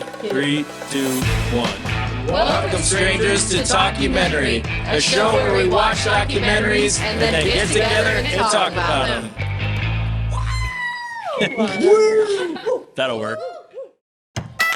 right. 3, 2, 1. Welcome, strangers, to Talkumentary, a show where we watch documentaries and then get together and talk about them. That'll work.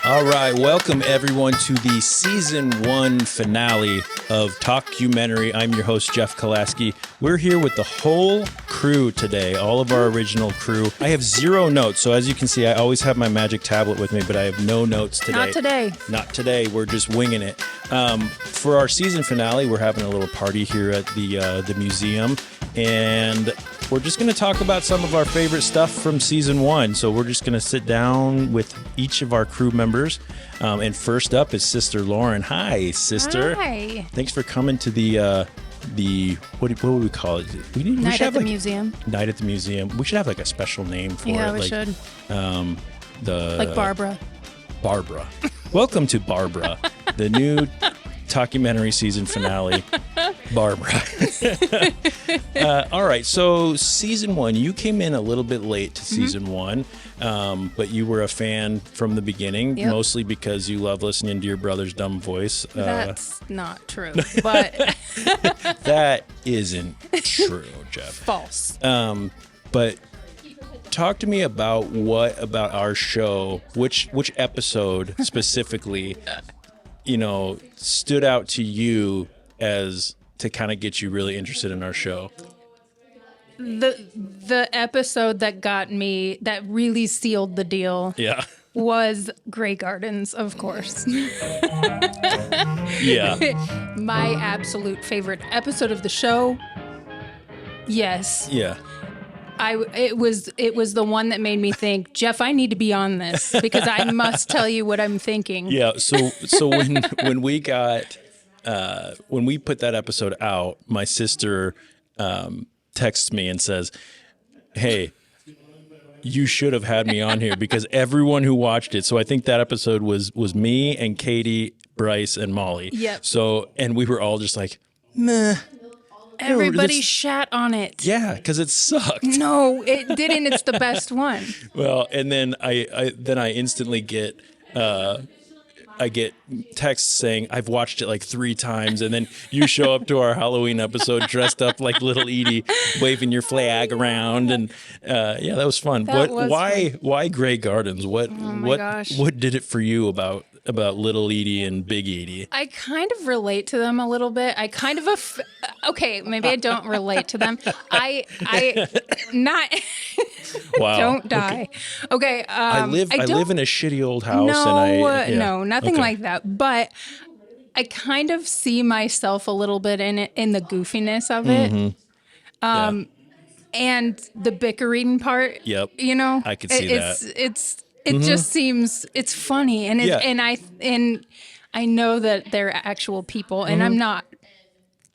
All right, welcome everyone to the season 1 finale of Talkumentary. I'm your host, Jeff Kolaski. We're here with the whole crew today, all of our original crew. I have 0 notes, so as you can see, I always have my magic tablet with me, but I have no notes today. Not today. Not today. We're just winging it. For our season finale, we're having a little party here at the museum, and we're just going to talk about some of our favorite stuff from season 1. So we're just going to sit down with each of our crew members. And first up is Sister Lauren. Hi, sister. Hi. Thanks for coming to the what would we call it? Night at the museum. Night at the museum. We should have like a special name for it. Yeah, we should. Like Barbara. Barbara. Welcome to Barbara, the new Talkumentary season finale. Barbara. All right, so season 1, you came in a little bit late to season 1, but you were a fan from the beginning, mostly because you love listening to your brother's dumb voice. That's not true, but that isn't true, Jeff. False. But talk to me about what about our show, which episode specifically, stood out to you as to kind of get you really interested in our show. The episode that got me, that really sealed the deal, was Grey Gardens, of course. Yeah. My absolute favorite episode of the show. Yes. Yeah. It was the one that made me think, Jeff, I need to be on this because I must tell you what I'm thinking. Yeah. So when we got when we put that episode out, my sister texts me and says, "Hey, you should have had me on here because everyone who watched it." So I think that episode was me and Katie, Bryce, and Molly. Yep. So and we were all just like, meh. Everybody shat on it. Yeah, because it sucked. No, it didn't. It's the best one. Well, and then I instantly get I get texts saying I've watched it like 3 times, and then you show up to our Halloween episode dressed up like Little Edie, waving your flag around, and that was fun. Why Grey Gardens? What did it for you about Little Edie and Big Edie? I kind of relate to them a little bit. I kind of okay, maybe I don't relate to them. I not Wow. Don't die. Okay. I live in a shitty old house. No, nothing like that. But I kind of see myself a little bit in it, in the goofiness of it. Mm-hmm. And the bickering part. Yep. I could see that. It just seems it's funny, and I know that they're actual people, and I'm not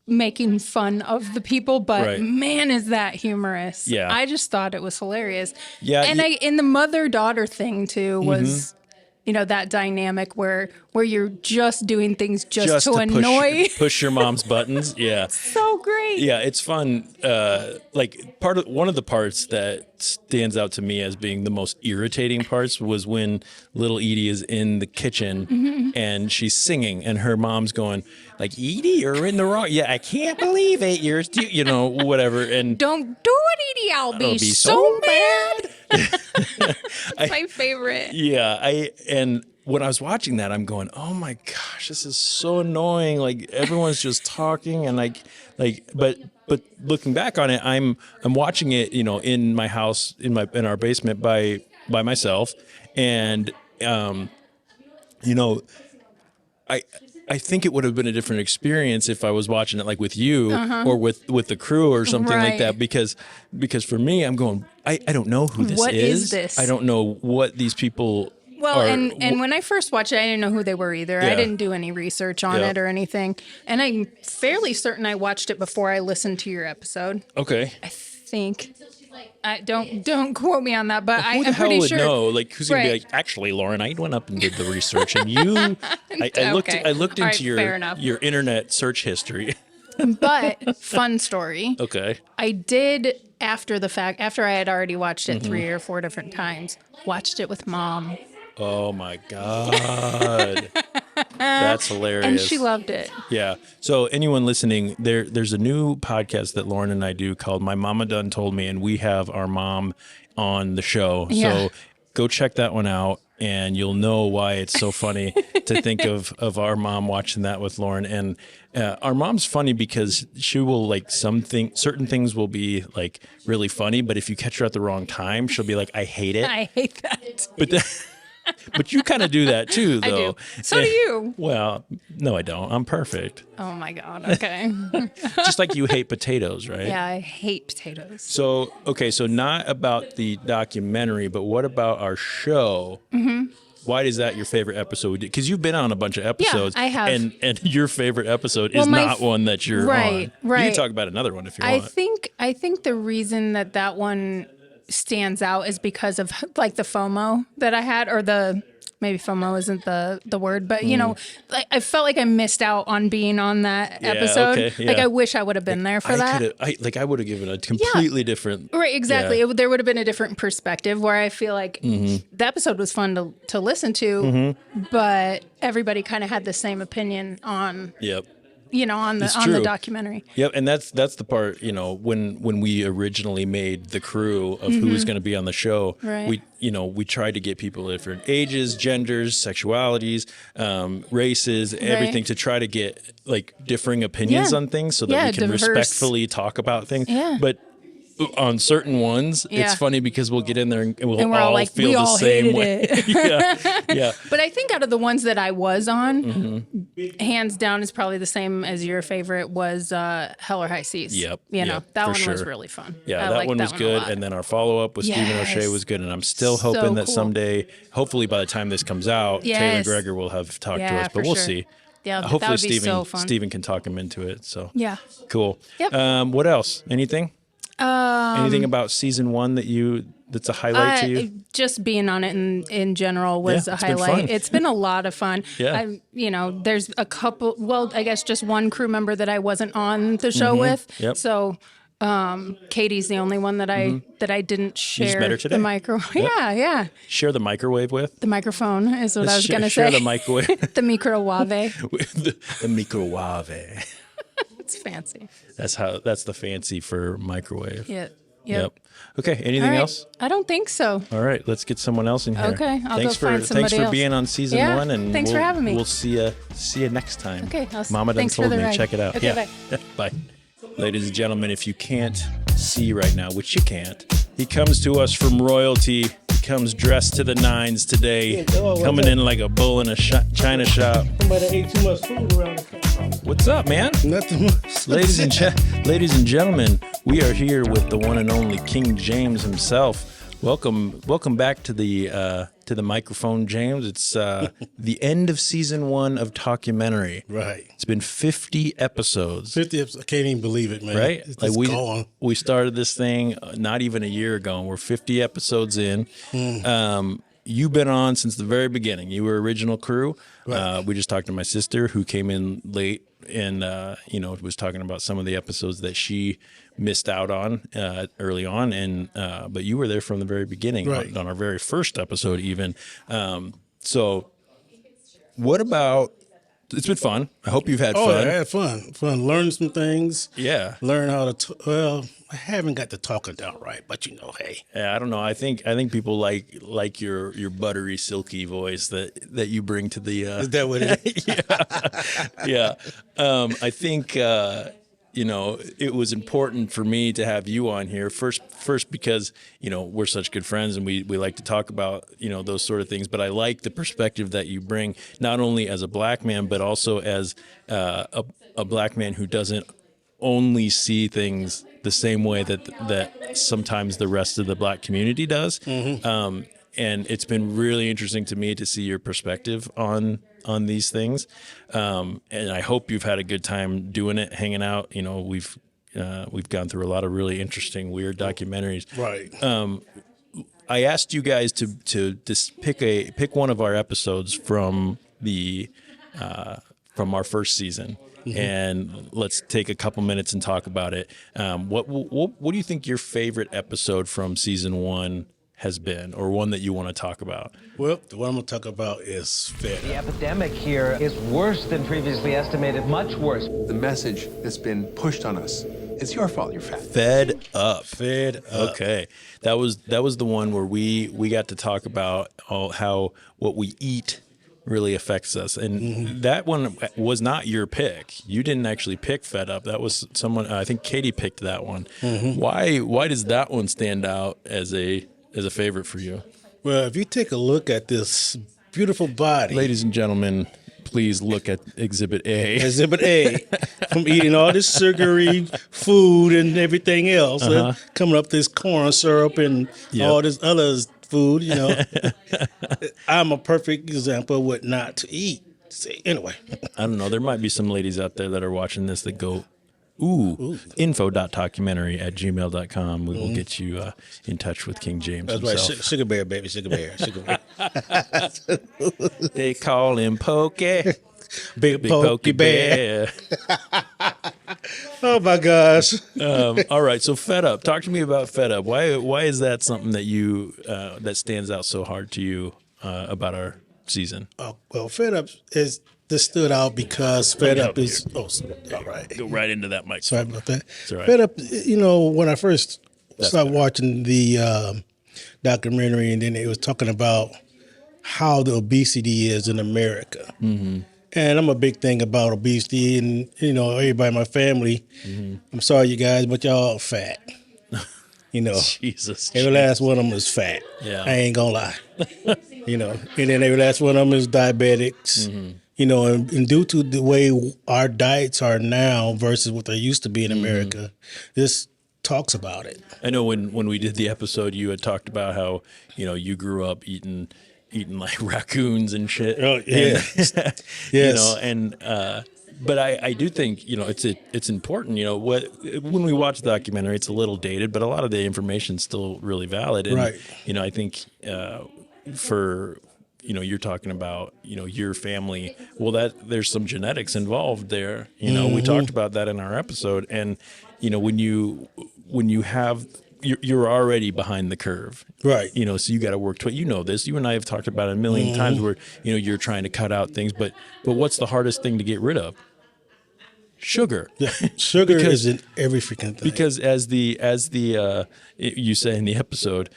making fun of the people, but man, is that humorous. Yeah. I just thought it was hilarious. Yeah. And in the mother-daughter thing too was, that dynamic where you're just doing things just to annoy. Push your mom's buttons. Yeah. So great. Yeah, it's fun. One of the parts that stands out to me as being the most irritating parts was when little Edie is in the kitchen and she's singing and her mom's going like, "Edie, you're in the wrong. Yeah, I can't believe it. You're whatever." And don't do it, Edie. I'll be so mad. That's my favorite. Yeah, and when I was watching that, I'm going, "Oh my gosh, this is so annoying! Like everyone's just talking, and but looking back on it, I'm watching it, in my house, in our basement by myself, and I think it would have been a different experience if I was watching it like with you or with the crew or something like that, because for me, I'm going, I don't know who this is. What is this? I don't know what these people are. And when I first watched it, I didn't know who they were either. Yeah. I didn't do any research on it or anything. And I'm fairly certain I watched it before I listened to your episode. Okay. I think. Don't quote me on that, but I'm pretty sure. Who the hell would know? Like, who's going to be like, actually, Lauren, I went up and did the research, and you, I looked into your internet search history. But fun story. Okay. I did after the fact, after I had already watched it 3 or 4 different times, watched it with Mom. Oh my God. That's hilarious. And she loved it. Yeah. So anyone listening, there's a new podcast that Lauren and I do called My Mama Done Told Me, and we have our mom on the show. Yeah. So go check that one out, and you'll know why it's so funny to think of our mom watching that with Lauren. And our mom's funny because she will like certain things will be like really funny, but if you catch her at the wrong time, she'll be like, I hate it. I hate that. But you kind of do that too, though. I do. So do you. Well, no, I don't. I'm perfect. Oh my God. Okay. Just like you hate potatoes, right? Yeah, I hate potatoes. So, okay, so not about the documentary, but what about our show? Mm-hmm. Why is that your favorite episode? Because you've been on a bunch of episodes. Yeah, I have. And your favorite episode is not one that you're on. Right. You can talk about another one if you want. I think the reason that one stands out is because of like the FOMO that I had, or maybe FOMO isn't the word, but you know, like I felt like I missed out on being on that episode. Okay, yeah. Like I wish I would have been there for that. I would have given a completely different. Right, exactly. Yeah. There would have been a different perspective where I feel like the episode was fun to listen to, but everybody kind of had the same opinion on. Yep. You know, on the documentary. Yep, and that's the part, you know, when we originally made the crew of who was going to be on the show, right. we tried to get people of different ages, genders, sexualities, races, everything to try to get like differing opinions on things so that we can respectfully talk about things. Yeah. But on certain ones, it's funny because we'll get in there and we'll all like, feel the same way. Yeah. But I think out of the ones that I was on, hands down is probably the same as your favorite was Hell or High Seas. Yep. You know, that one was really fun. Yeah, that one was good. And then our follow-up with Stephen O'Shea was good. And I'm still hoping that someday, hopefully by the time this comes out, Taylor Greger will have talked to us. But we'll see. Yeah, hopefully that would be so fun. Stephen can talk him into it. So yeah. Cool. Yep. What else? Anything? Anything about season one that's a highlight to you? Just being on it in general was a highlight. It's been a lot of fun. Yeah. There's a couple, well, I guess just one crew member that I wasn't on the show with. Yep. So Katie's the only one that I didn't share you just met her today? The microwave. Yep. Yeah. Share the microwave with? The microphone is what I was going to say. Share the microwave. The microwave. the microwave. It's fancy. That's the fancy for microwave. Yep. Okay. Anything else? I don't think so. All right. Let's get someone else in here. Okay. I'll go find somebody else. Thanks for being on season one, and thanks for having me. We'll see you next time. Okay. Mama done told me. Ride. Check it out. Okay, Bye. Ladies and gentlemen, if you can't see right now, which you can't, he comes to us from royalty. He comes dressed to the nines today, coming in like a bull in a china shop. Somebody ate too much food around the country. What's up, man? Nothing much. Ladies and gentlemen, we are here with the one and only King James himself. Welcome back to the microphone, James. It's the end of season one of Talkumentary. Right. It's been 50 episodes. 50 episodes. I can't even believe it, man. Right? It's gone. We started this thing not even a year ago, and we're 50 episodes in. You've been on since the very beginning. You were original crew. Right. We just talked to my sister who came in late and was talking about some of the episodes that she missed out on early on, and but you were there from the very beginning, right, on our very first episode even. So what about, it's been fun. I hope you've had fun. I had fun. Learning some things. Yeah. Learn how to, I haven't got the talking down right, but hey. Yeah, I don't know. I think people like your buttery, silky voice that you bring to the. Is that what it is? Yeah. I think it was important for me to have you on here first because we're such good friends and we like to talk about those sort of things. But I like the perspective that you bring, not only as a black man but also as a black man who doesn't only see things the same way that sometimes the rest of the black community does. Mm-hmm. And it's been really interesting to me to see your perspective on these things. And I hope you've had a good time doing it, hanging out. We've gone through a lot of really interesting, weird documentaries. Right. I asked you guys to just pick one of our episodes from our first season. Mm-hmm. And let's take a couple minutes and talk about it. What do you think your favorite episode from season one has been, or one that you want to talk about? Well, the one I'm going to talk about is fed The up. epidemic here is worse than previously estimated, much worse. The message that's been pushed on us. It's your fault you're fat. Fed up. Fed up. Okay, that was the one where we got to talk about how what we eat really affects us, and that one was not your pick. You didn't actually pick Fed Up. That was someone. I think Katie picked that one. Why does that one stand out as a favorite for you? Well, if you take a look at this beautiful body, Ladies and gentlemen, please look at Exhibit A. Exhibit A, from eating all this sugary food and everything else, coming up this corn syrup and all this other food, I'm a perfect example of what not to eat. See, anyway. I don't know. There might be some ladies out there that are watching this that go, info.talkumentary@gmail.com. We will get you in touch with King James That's himself. right. Sugar bear, baby. Sugar bear. Sugar bear. They call him Pokey. Big Big pokey bear. Oh, my gosh. All right. So Fed Up. Talk to me about Fed Up. Why is that something that you that stands out so hard to you about our season? Oh, well, Fed Up this stood out because Fed Up is. Oh, all right. Go right into that mic. Sorry about that. all right. Fed Up, when I first started watching the documentary, and then it was talking about how the obesity is in America. And I'm a big thing about obesity, and everybody in my family. I'm sorry, you guys, but y'all fat. Jesus. Every last one of them is fat. Yeah. I ain't gonna lie. And then every last one of them is diabetics. And due to the way our diets are now versus what they used to be in America, this talks about it. I know when we did the episode, you had talked about how you grew up eating like raccoons and shit. Oh, yeah. Yes. But I do think it's important. When we watch the documentary, it's a little dated, but a lot of the information's still really valid. And, Right. I think for you're talking about your family. Well, there's some genetics involved there. We talked about that in our episode, and when you have. You're already behind the curve. Right. So you got to work to it. This. You and I have talked about it a million times where, you're trying to cut out things, but what's the hardest thing to get rid of? Sugar. Sugar is in every freaking thing. Because as you say in the episode,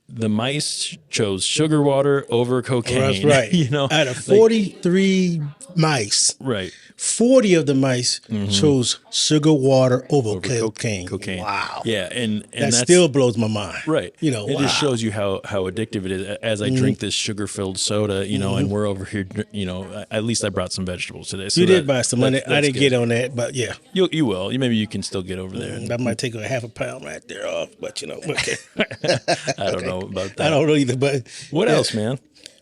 the mice chose sugar water over cocaine. That's right. Out of 43 mice, right. 40 of the mice chose sugar water over cocaine. Wow. Yeah, and that still blows my mind. Right. It wow. just shows you how addictive it is. As I drink this sugar-filled soda, and we're over here, at least I brought some vegetables today. So you did buy some. I didn't good. get on that, but yeah. You will. Maybe you can still get over there. That might take a half a pound right there off, but okay. I don't know about that. I don't know either, but. What else, man?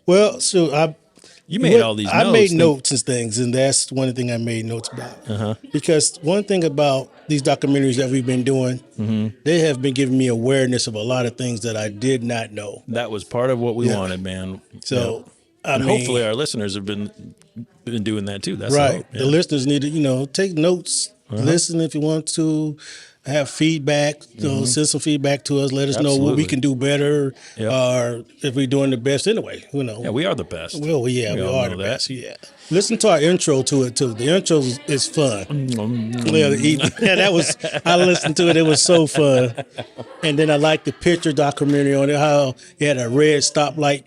Well, so you made all these notes. I made notes and things, and that's one thing I made notes about. Because one thing about these documentaries that we've been doing, they have been giving me awareness of a lot of things that I did not know. That was part of what we wanted, man. So, hopefully our listeners have been doing that too. That's right. All, yeah. The listeners need to, take notes, listen if you want to. Have feedback, send some feedback to us. Let us know what we can do better, or if we're doing the best anyway. Yeah, we are the best. Well, yeah, we are the best. Yeah, listen to our intro to it too. The intro is fun. That was. I listened to it. It was so fun. And then I like the picture documentary on it. How it had a red stoplight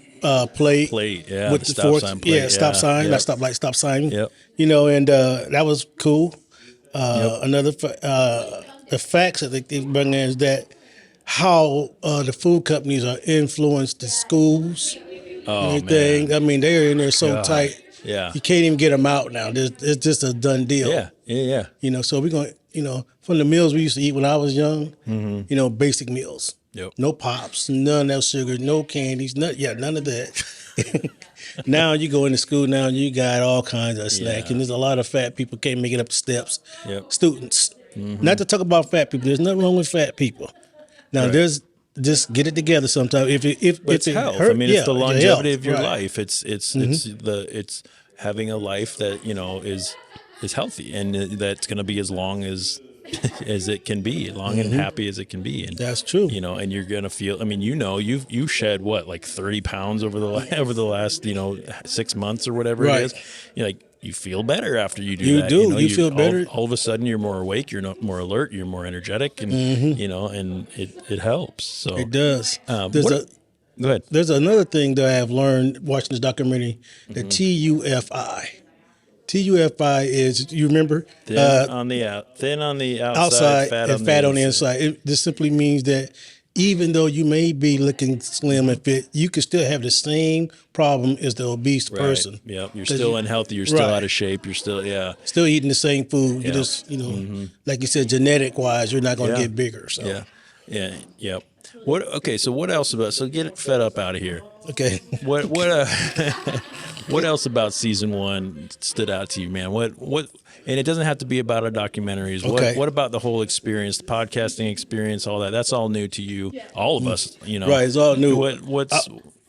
plate. Yeah, with the stop sign plate. Yeah, stop sign. Not stoplight. Stop sign. Yep. And that was cool. Another. The facts that they bring in is that how the food companies are influenced the schools and everything. Man. I mean, they're in there so tight. Yeah. You can't even get them out now. It's just a done deal. Yeah. So we're going to, from the meals we used to eat when I was young, basic meals. Yep. No pops, none of sugar, no candies, none of that. Now you go into school now and you got all kinds of snacks. And there's a lot of fat people can't make it up the steps. Yep. Students. Not to talk about fat people. There's nothing wrong with fat people. Now there's just get it together sometime. If it's health. Hurt, it's the longevity health, of your life. It's having a life that is healthy and that's going to be as long as as it can be, long and happy as it can be. And that's true. You know, and you're gonna feel. I mean, you know, you shed what, like 30 pounds over the last 6 months or whatever it is. You're like, you feel better after you do that. You feel better. All of a sudden, you're more awake. You're not more alert. You're more energetic, and and it helps. So it does. Go ahead. There's another thing that I have learned watching this documentary, the TUFI. TUFI is, you remember? Thin on the outside, fat on the inside. This simply means that even though you may be looking slim and fit, you can still have the same problem as the obese person. Yep. You're still unhealthy. You're still out of shape. You're still, still eating the same food. You just, like you said, genetic wise, you're not going to get bigger. So. Yep. So what else about? So get fed up out of here. Okay. What what else about season 1 stood out to you, man? What and it doesn't have to be about our documentaries. Okay. What about the whole experience, the podcasting experience, all that? That's all new to you, all of us. Right. It's all new.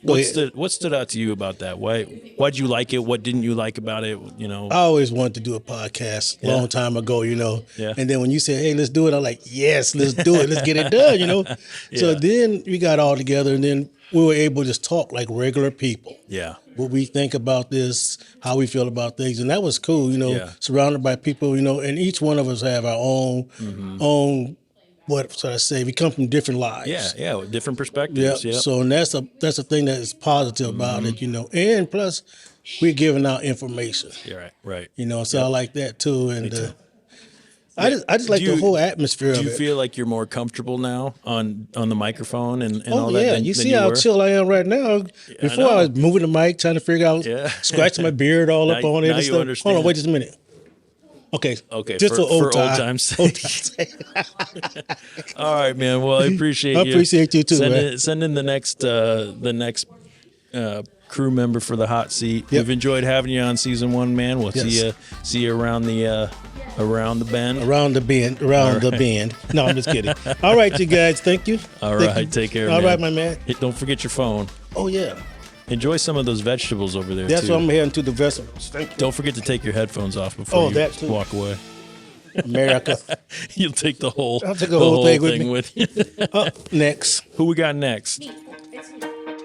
What stood out to you about that? Why'd you like it? What didn't you like about it? I always wanted to do a podcast a long time ago, Yeah. And then when you said, hey, let's do it, I'm like, yes, let's do it. Let's get it done, So then we got all together and then we were able to just talk like regular people. Yeah. What we think about this, how we feel about things. And that was cool, surrounded by people, and each one of us have our own what should I say? We come from different lives. Yeah, different perspectives. Yeah. So and that's a thing that is positive about it, And plus, we're giving out information. Yeah, right. So I like that too, and I just like the whole atmosphere of it. Do you feel like you're more comfortable now on the microphone and all that? Yeah, you see how chill I am right now. Before I was moving the mic, trying to figure out, scratching my beard all up on it and stuff. Understand. Hold on, wait just a minute. Okay. Just for old times' sake. All right, man. Well, I appreciate you. I appreciate you too, man. Send in the next crew member for the hot seat. We've enjoyed having you on season 1, man. We'll see you around the bend. Around the bend. No, I'm just kidding. All right, you guys. Thank you. All right. Take care, man. All right, my man. Don't forget your phone. Oh, yeah. Enjoy some of those vegetables over there, That's too. what I'm heading to, the vegetables. Thank you. Don't forget to take your headphones off before you walk away. America. You'll take the whole, I'll take the whole thing with you. Next. Who we got next?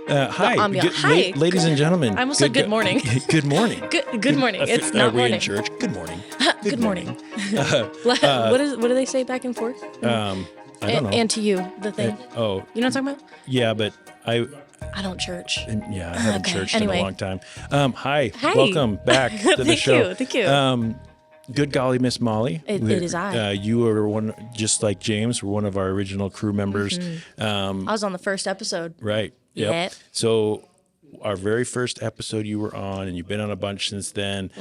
Hi. Hi. Ladies and gentlemen. I almost said good morning. Good morning. Good morning. It's not morning. Are we in church? Good morning. Good morning. What do they say back and forth? I don't know. And to you, the thing. You know what I'm talking about? Yeah, but I don't church. Yeah, I haven't churched in a long time. Hi. Hi. Welcome back to the show. Thank you. Good golly, Miss Molly. It is I. You were one, just like James, were one of our original crew members. I was on the first episode. Right. Yep. Yeah. So our very first episode you were on, and you've been on a bunch since then.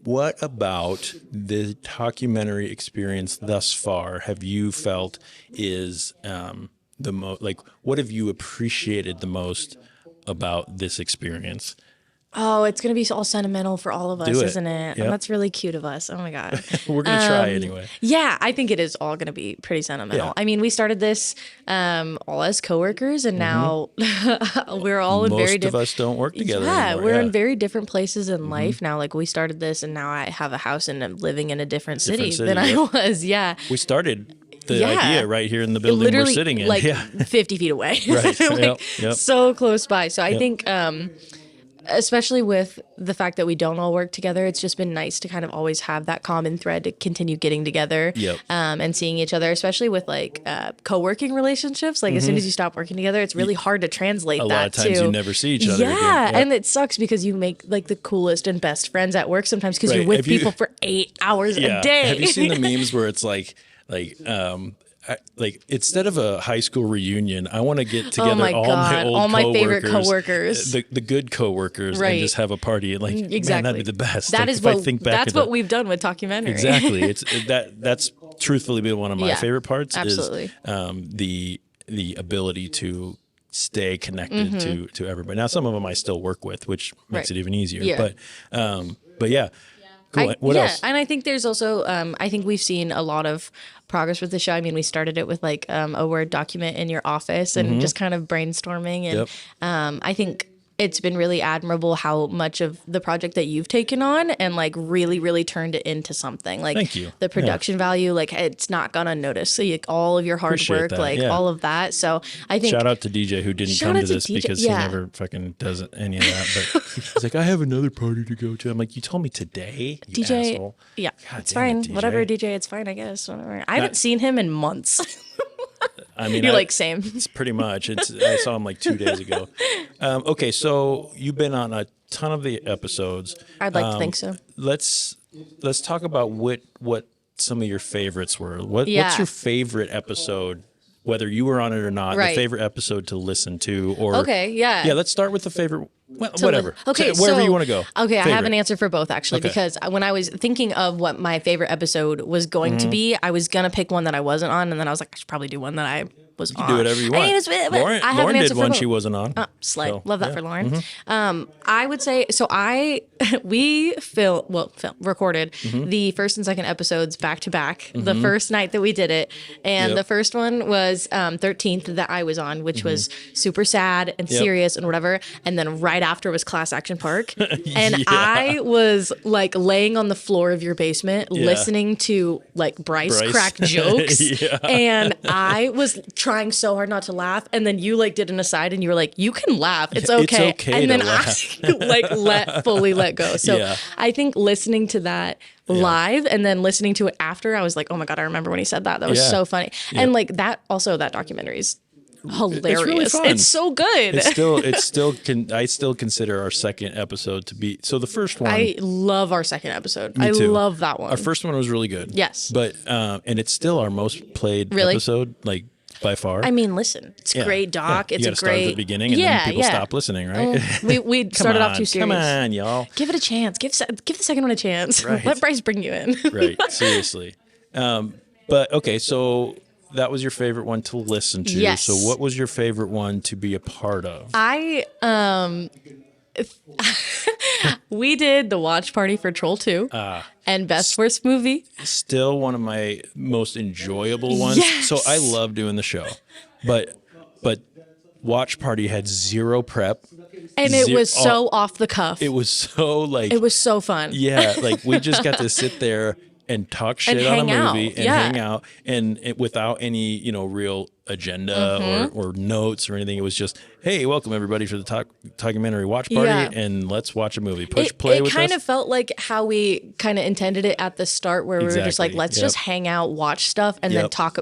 What about the documentary experience thus far have you felt is the most, like, what have you appreciated the most about this experience? Oh, it's going to be all sentimental for all of us, isn't it? Yep. And that's really cute of us. Oh my God. We're going to try anyway. Yeah, I think it is all going to be pretty sentimental. Yeah. I mean, we started this all as coworkers, and now we're all in very different... Most of us don't work together anymore. We're in very different places in life now. Like, we started this, and now I have a house and I'm living in a different city than I was. Yeah. We started the idea right here in the building we're sitting in. Like 50 feet away. Right. Like, yep. So close by. So I think... especially with the fact that we don't all work together, it's just been nice to kind of always have that common thread to continue getting together and seeing each other, especially with like co-working relationships. Like as soon as you stop working together, it's really hard to translate that. A lot of times you never see each other again. Yeah, and it sucks because you make like the coolest and best friends at work sometimes because you're with people for 8 hours a day. Have you seen the memes where it's like instead of a high school reunion, I want to get together all my favorite coworkers, the good coworkers, and just have a party. And man, that'd be the best. That is what we've done with Talkumentary. Exactly. It's that's truthfully been one of my favorite parts. Absolutely. Is the ability to stay connected to everybody. Now, some of them I still work with, which makes it even easier. Yeah. But yeah. Cool. What else? And I think there's also, I think we've seen a lot of progress with the show. I mean, we started it with like a Word document in your office and just kind of brainstorming. And I think it's been really admirable how much of the project that you've taken on and like really, really turned it into something. Like Thank you. The production value, like it's not gone unnoticed. So all of your hard Appreciate work, that, like yeah. all of that. So I think Shout out to DJ who didn't Shout come out to to this DJ, because yeah. he never fucking does any of that. But he's like, I have another party to go to. I'm like, you told me today, you DJ, asshole. yeah, God it's damn fine. it, Whatever, DJ, it's fine, I guess. Whatever. I haven't seen him in months. I mean, You're like, same. It's pretty much. I saw him like 2 days ago. Okay, so you've been on a ton of the episodes. I'd like to think so. Let's talk about what some of your favorites were. What's Yeah. your favorite episode, whether you were on it or not? Right. The favorite episode to listen to, or Okay, yeah. yeah. Let's start with the favorite. Well, whatever. Okay, So wherever so- you want to go. Okay, I have Favorite. an answer for both actually, Okay. because when I was thinking of what my favorite episode was going to be, I was gonna pick one that I wasn't on, and then I was like, I should probably do one that I was on. Do whatever you want. I mean, but Lauren, I have Lauren an answer did for one both. she wasn't on. Slay. So, Love that yeah. for Lauren. I would say so. We recorded the first and second episodes back to back. The first night that we did it, and Yep. the first one was 13th that I was on, which was super sad and serious and whatever. And then right after was Class Action Park, and Yeah. I was like laying on the floor of your basement Yeah. listening to like Bryce crack jokes, Yeah. and I was trying so hard not to laugh, and then you like did an aside and you were like, you can laugh, it's It's okay, okay and to then laugh. I like fully let go. So Yeah. I think listening to that live and then listening to it after, I was like, oh my god, I remember when he said that was Yeah. so funny. And like that documentary is hilarious. fun. It's so good. I still consider our second episode to be, so the first one. I love our second episode. Me I too. love that one. Our first one was really good. Yes. But and it's still our most played Really? episode, like by far. I mean, listen, it's Yeah. great doc. Yeah. It's You a gotta start at great the beginning, and then people stop listening, right? We started off too serious. Come on, y'all. Give it a chance. Give the second one a chance. Right. Let Bryce bring you in. Right. Seriously. But okay, so that was your favorite one to listen to. Yes. So what was your favorite one to be a part of? We did the watch party for Troll 2 and Best Worst Movie. Still one of my most enjoyable ones. Yes. So I love doing the show. But Watch Party had zero prep. And it was so off the cuff. It was so like It was so fun. yeah, like we just got to sit there and talk shit And on a hang out, movie and yeah. hang out, and without any real agenda Mm-hmm. or notes or anything. It was just, hey, welcome everybody for the Talkumentary watch party, Yeah. and let's watch a movie. Push play It with kind us. of felt like how we kind of intended it at the start, where we were just like, Exactly. let's Yep. just hang out, watch stuff, and Yep. then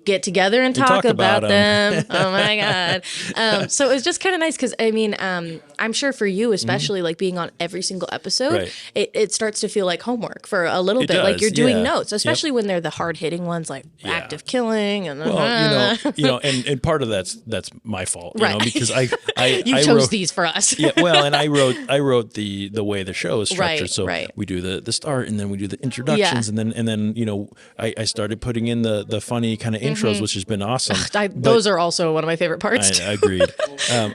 get together and talk about 'em. them. Oh my god! So it was just kind of nice because I mean, I'm sure for you especially, like being on every single episode, Right. it starts to feel like homework for a little It bit. Like does, you're doing yeah. notes, especially when they're the hard hitting ones, like Yeah. active killing and Well, and part of that's my fault, Right. because I you I chose wrote, these for us. Yeah, well, and I wrote the way the show is structured. Right, so right. we do the start, and then we do the introductions, Yeah. and then I started putting in the funny kind of intros, which has been awesome. Those are also one of my favorite parts. I agreed.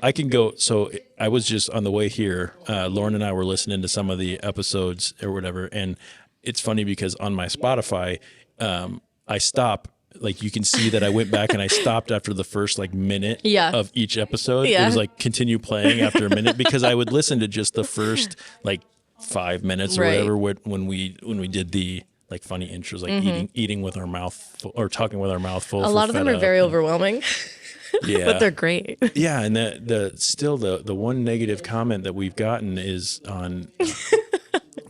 I can go. So I was just on the way here. Lauren and I were listening to some of the episodes or whatever, and it's funny because on my Spotify, I stop. Like you can see that I went back and I stopped after the first like minute Yeah. of each episode. It Yeah. was like continue playing after a minute because I would listen to just the first like 5 minutes or Right. whatever when we did the like funny intros, like eating with our mouth full, or talking with our mouth full. A lot of them are very overwhelming, yeah, but they're great. yeah, and the one negative comment that we've gotten is on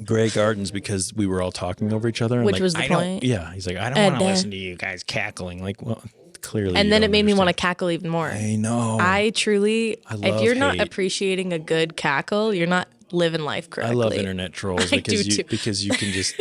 Grey Gardens because we were all talking over each other. And Which like, was the I don't- point? Yeah, he's like, I don't And want to then- listen to you guys cackling. Like, well, clearly. And you then it don't made me want to understand. cackle even more. I know. I truly, I if love you're not hate. appreciating a good cackle, you're not living life I correctly. love internet trolls I because do too. because you can just.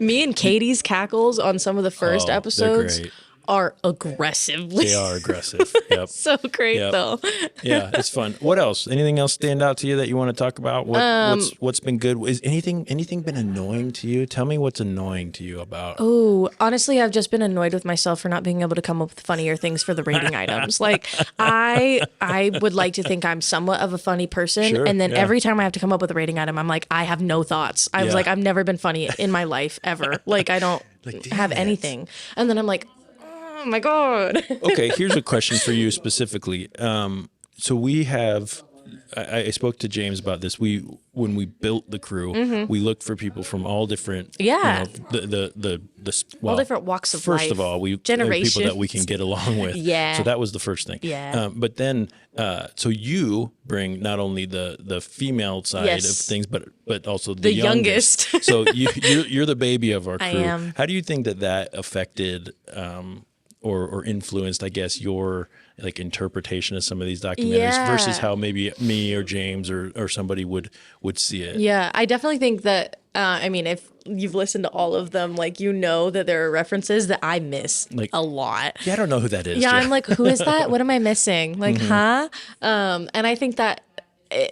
Me and Katie's cackles on some of the first they're episodes great. are aggressively They are aggressive. Yep. so great Yep. though. Yeah, it's fun. What else? Anything else stand out to you that you want to talk about? What's been good? Is anything been annoying to you? Tell me what's annoying to you about. Oh, honestly, I've just been annoyed with myself for not being able to come up with funnier things for the rating items. Like I would like to think I'm somewhat of a funny person, Sure, and then yeah. every time I have to come up with a rating item, I'm like, I have no thoughts. I was Yeah. like, I've never been funny in my life ever. Like I don't Like, damn have it. anything, and then I'm like, oh my god. Okay, here's a question for you specifically. So we have I spoke to James about this. When we built the crew, we looked for people from all different, Yeah. all different walks of life. First of all, we generations, people that we can get along with. Yeah. So that was the first thing. Yeah. But then, so you bring not only the female side Yes. of things, but also The youngest. So you're the baby of our crew. I am. How do you think that affected or influenced, I guess, your like interpretation of some of these documentaries versus how maybe me or James or somebody would see it? Yeah, I definitely think that, I mean, if you've listened to all of them, like, you know that there are references that I miss Like, a lot. Yeah, I don't know who that is. Yeah, Jeff. I'm like, who is that? What am I missing? Like, huh? And I think that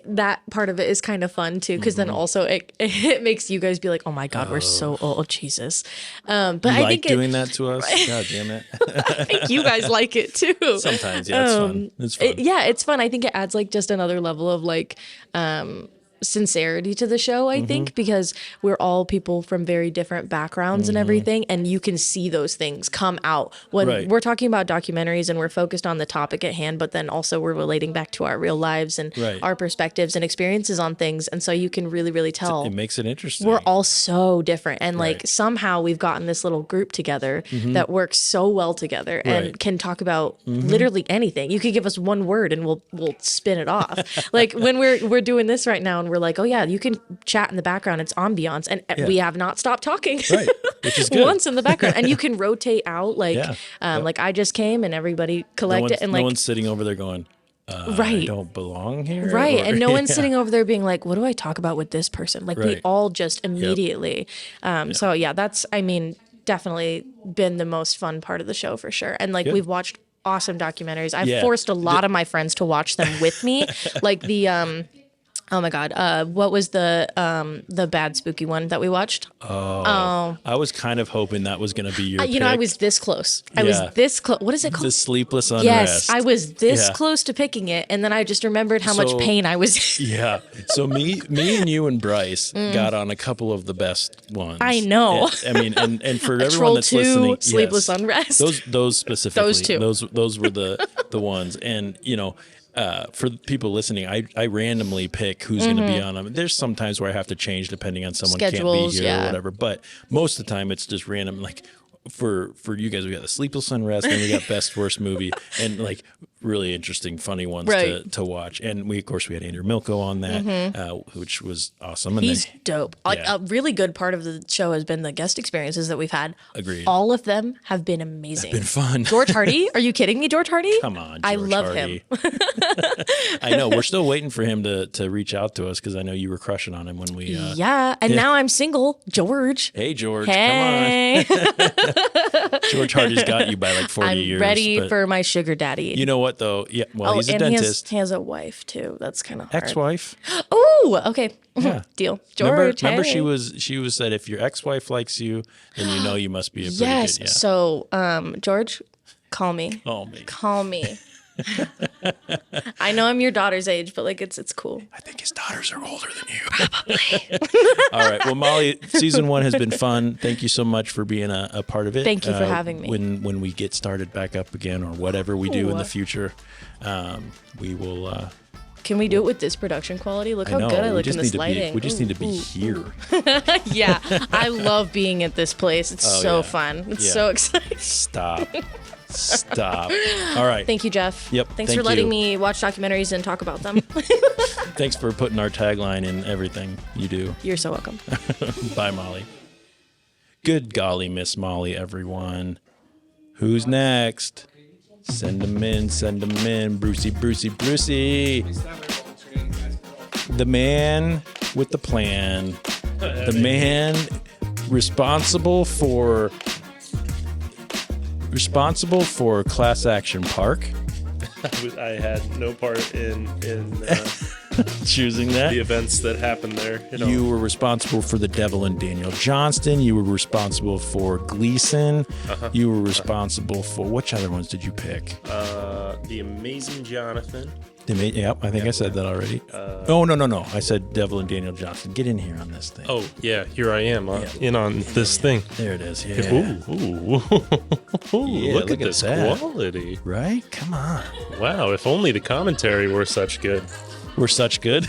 that part of it is kind of fun too, because then also it makes you guys be like, oh my God, we're so old, Jesus. But You I like think doing that to us? God damn it. I think you guys like it too. Sometimes, yeah, it's fun. It's fun. It's fun. I think it adds like just another level of like sincerity to the show, I think, because we're all people from very different backgrounds and everything, and you can see those things come out when we're talking about documentaries and we're focused on the topic at hand, but then also we're relating back to our real lives and our perspectives and experiences on things, and so you can really, really tell. It makes it interesting. We're all so different, and like somehow we've gotten this little group together that works so well together and can talk about literally anything. You could give us one word and we'll spin it off. Like when we're doing this right now, and we're like, oh yeah, you can chat in the background. It's ambiance, and we have not stopped talking. Right, which is good. Once in the background, and you can rotate out. Like, like I just came and everybody collected, and like no one's sitting over there going, I don't belong here. Right. Or, And no one's sitting over there being like, what do I talk about with this person? Like we all just immediately. So yeah, that's, I mean, definitely been the most fun part of the show for sure. And like we've watched awesome documentaries. I've forced a lot of my friends to watch them with me. Like the oh my God, what was the bad spooky one that we watched? I was kind of hoping that was going to be your you know, I was this close. I was this close. What is it called? The Sleepless Unrest. Yes, I was this close to picking it, and then I just remembered how much pain I was in. Yeah. So me and you and Bryce got on a couple of the best ones. I know. I mean, and for everyone Troll that's 2, listening, Sleepless Unrest. Those specifically. Those two. Those were the ones. And you know, for people listening, I randomly pick who's going to be on them. There's some times where I have to change depending on someone Schedules, can't be here or whatever. But most of the time, it's just random. Like for you guys, we got the Sleepless Unrest, and we got Best Worst Movie, and like really interesting, funny ones to watch. And we, of course, we had Andrew Milko on that, which was awesome. And He's dope. Like a really good part of the show has been the guest experiences that we've had. Agreed. All of them have been amazing. Been fun. George Hardy? Are you kidding me, George Hardy? Come on, I George love Hardy. him. I know. We're still waiting for him to reach out to us because I know you were crushing on him when we. Yeah, and now I'm single. George. Hey, George. Hey. Come on. George Hardy's got you by like 40 I'm years. ready for my sugar daddy. You know what, though? Yeah, well, he's a and dentist. He has a wife, too. That's kind of hard. Ex-wife. Oh, okay. Yeah. Deal. George, Remember hey. she was said, if your ex-wife likes you, then you know you must be a pretty Yes. good. Yeah. So, George, call me. Call me. Call me. I know I'm your daughter's age, but like it's cool. I think his daughters are older than you. Probably. All right. Well, Molly, season 1 has been fun. Thank you so much for being a part of it. Thank you for having me. When we get started back up again, or whatever we do in the future, we will. Can we do it with this production quality? Look how good I look in this lighting. We just need to be here. Yeah, I love being at this place. It's fun. It's so exciting. Stop. All right. Thank you, Jeff. Yep. Thanks for letting me watch documentaries and talk about them. Thanks for putting our tagline in everything you do. You're so welcome. Bye, Molly. Good golly, Miss Molly, everyone. Who's next? Send them in. Brucey. The man with the plan. The man responsible for Class Action Park. I had no part in choosing that. the events that happened there. You were responsible for The Devil and Daniel Johnston. You were responsible for Gleason. You were responsible for, which other ones did you pick? The Amazing Jonathan. Yep, I think I said that already. No. I said Devil and Daniel Johnston. Get in here on this thing. Oh, yeah, here I am in on this thing. There it is. Yeah. Ooh. Yeah, look at this that. quality. Right? Come on. Wow, if only the commentary were such good. We're such good.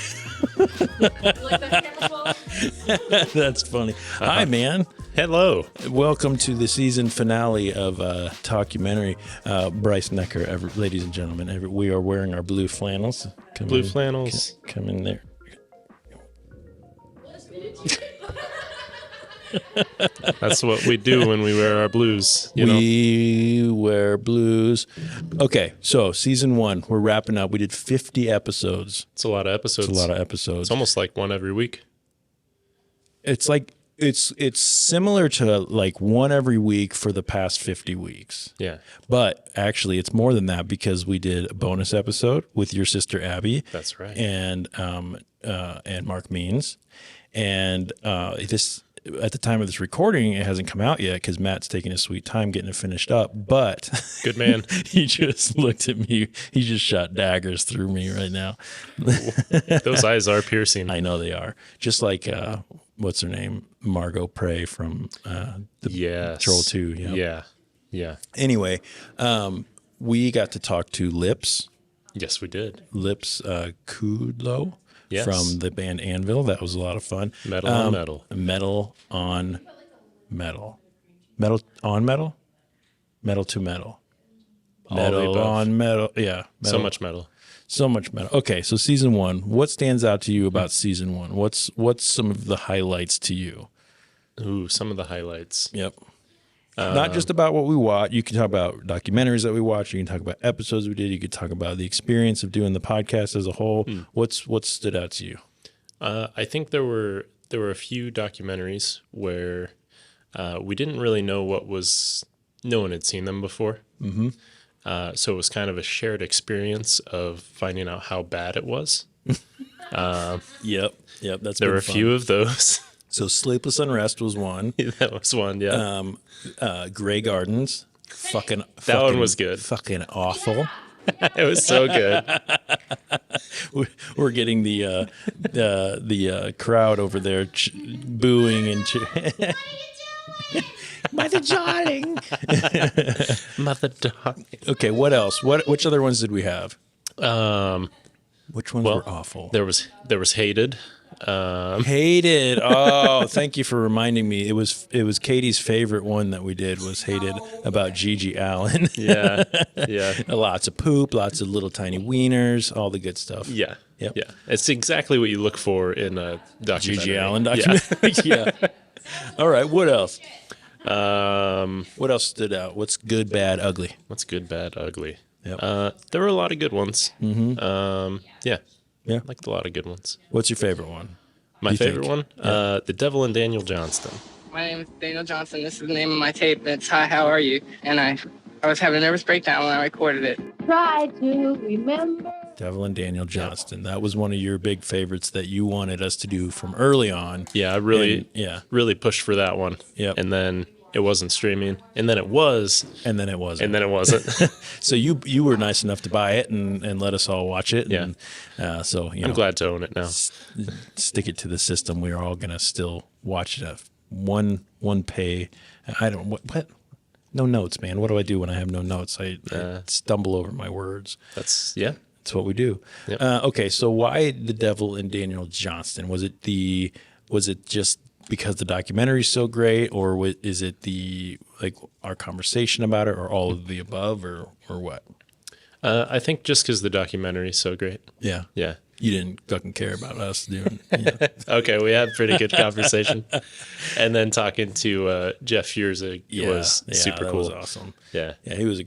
That's funny. Hi, man. Hello. Welcome to the season finale of Talkumentary. Bryce Necker, ladies and gentlemen. We are wearing our blue flannels. Flannels. Come in there. That's what we do when we wear our blues. We wear blues. Okay, so season 1, we're wrapping up. We did 50 episodes. It's a lot of episodes. It's almost like one every week. It's like it's similar to like one every week for the past 50 weeks. Yeah. But actually, it's more than that because we did a bonus episode with your sister Abby. That's right. And Mark Means, and this. At the time of this recording, it hasn't come out yet because Matt's taking his sweet time getting it finished up. But good man. He just looked at me. He just shot daggers through me right now. Those eyes are piercing. I know they are. Just like what's her name, Margot Prey from Troll 2. Yep. Yeah. Anyway, we got to talk to Lips. Yes, we did. Lips Kudlow. Yes. From the band Anvil. That was a lot of fun. Metal on metal. Metal on metal. Metal on metal? Metal to metal. Metal on metal. Yeah. Metal. So much metal. So much metal. Okay, so season 1. What stands out to you about season 1? What's some of the highlights to you? Ooh, some of the highlights. Yep. Not just about what we watch. You can talk about documentaries that we watch. You can talk about episodes we did. You could talk about the experience of doing the podcast as a whole. What stood out to you? I think there were a few documentaries where we didn't really know no one had seen them before. Mm-hmm. So it was kind of a shared experience of finding out how bad it was. Yep. There were a few of those. So Sleepless Unrest was one. That was one, yeah. Grey Gardens. That one was good. Fucking awful. It was so good. We're getting the crowd over there booing and Mother darling. Mother darling. Okay, what else? Which other ones did we have? Which ones were awful? There was Hated. Hated. Oh, thank you for reminding me. It was Katie's favorite one that we did was Hated about Gigi Allen. Yeah. Lots of poop, lots of little tiny wieners, all the good stuff. Yeah. Yep. Yeah. It's exactly what you look for in a documentary. Gigi Allen documentary. Yeah. All right. What else? What else stood out? What's good, bad, ugly? What's good, bad, ugly? Yep. There were a lot of good ones. Mm-hmm. Yeah. Yeah. Liked a lot of good ones. What's your favorite one? My favorite one? Yeah. The Devil and Daniel Johnston. My name is Daniel Johnson. This is the name of my tape. It's Hi, How Are You? And I was having a nervous breakdown when I recorded it. Try to remember. Devil and Daniel Johnston. That was one of your big favorites that you wanted us to do from early on. Yeah, I really pushed for that one. Yep. And then it wasn't streaming, and then it was, and then it wasn't, and then it wasn't. So you were nice enough to buy it and let us all watch it. Yeah. And, so I'm glad to own it now. Stick it to the system. We're all gonna still watch it. One pay. I don't what. No notes, man. What do I do when I have no notes? I stumble over my words. That's what we do. Yep. Okay, so why the Devil and Daniel Johnston? Was it just because the documentary is so great, or is it our conversation about it, or all of the above, or what? I think just because the documentary is so great. Yeah. Yeah. You didn't fucking care about us doing. Okay, we had pretty good conversation, and then talking to Jeff Fierza was super cool. That was awesome. Yeah, he was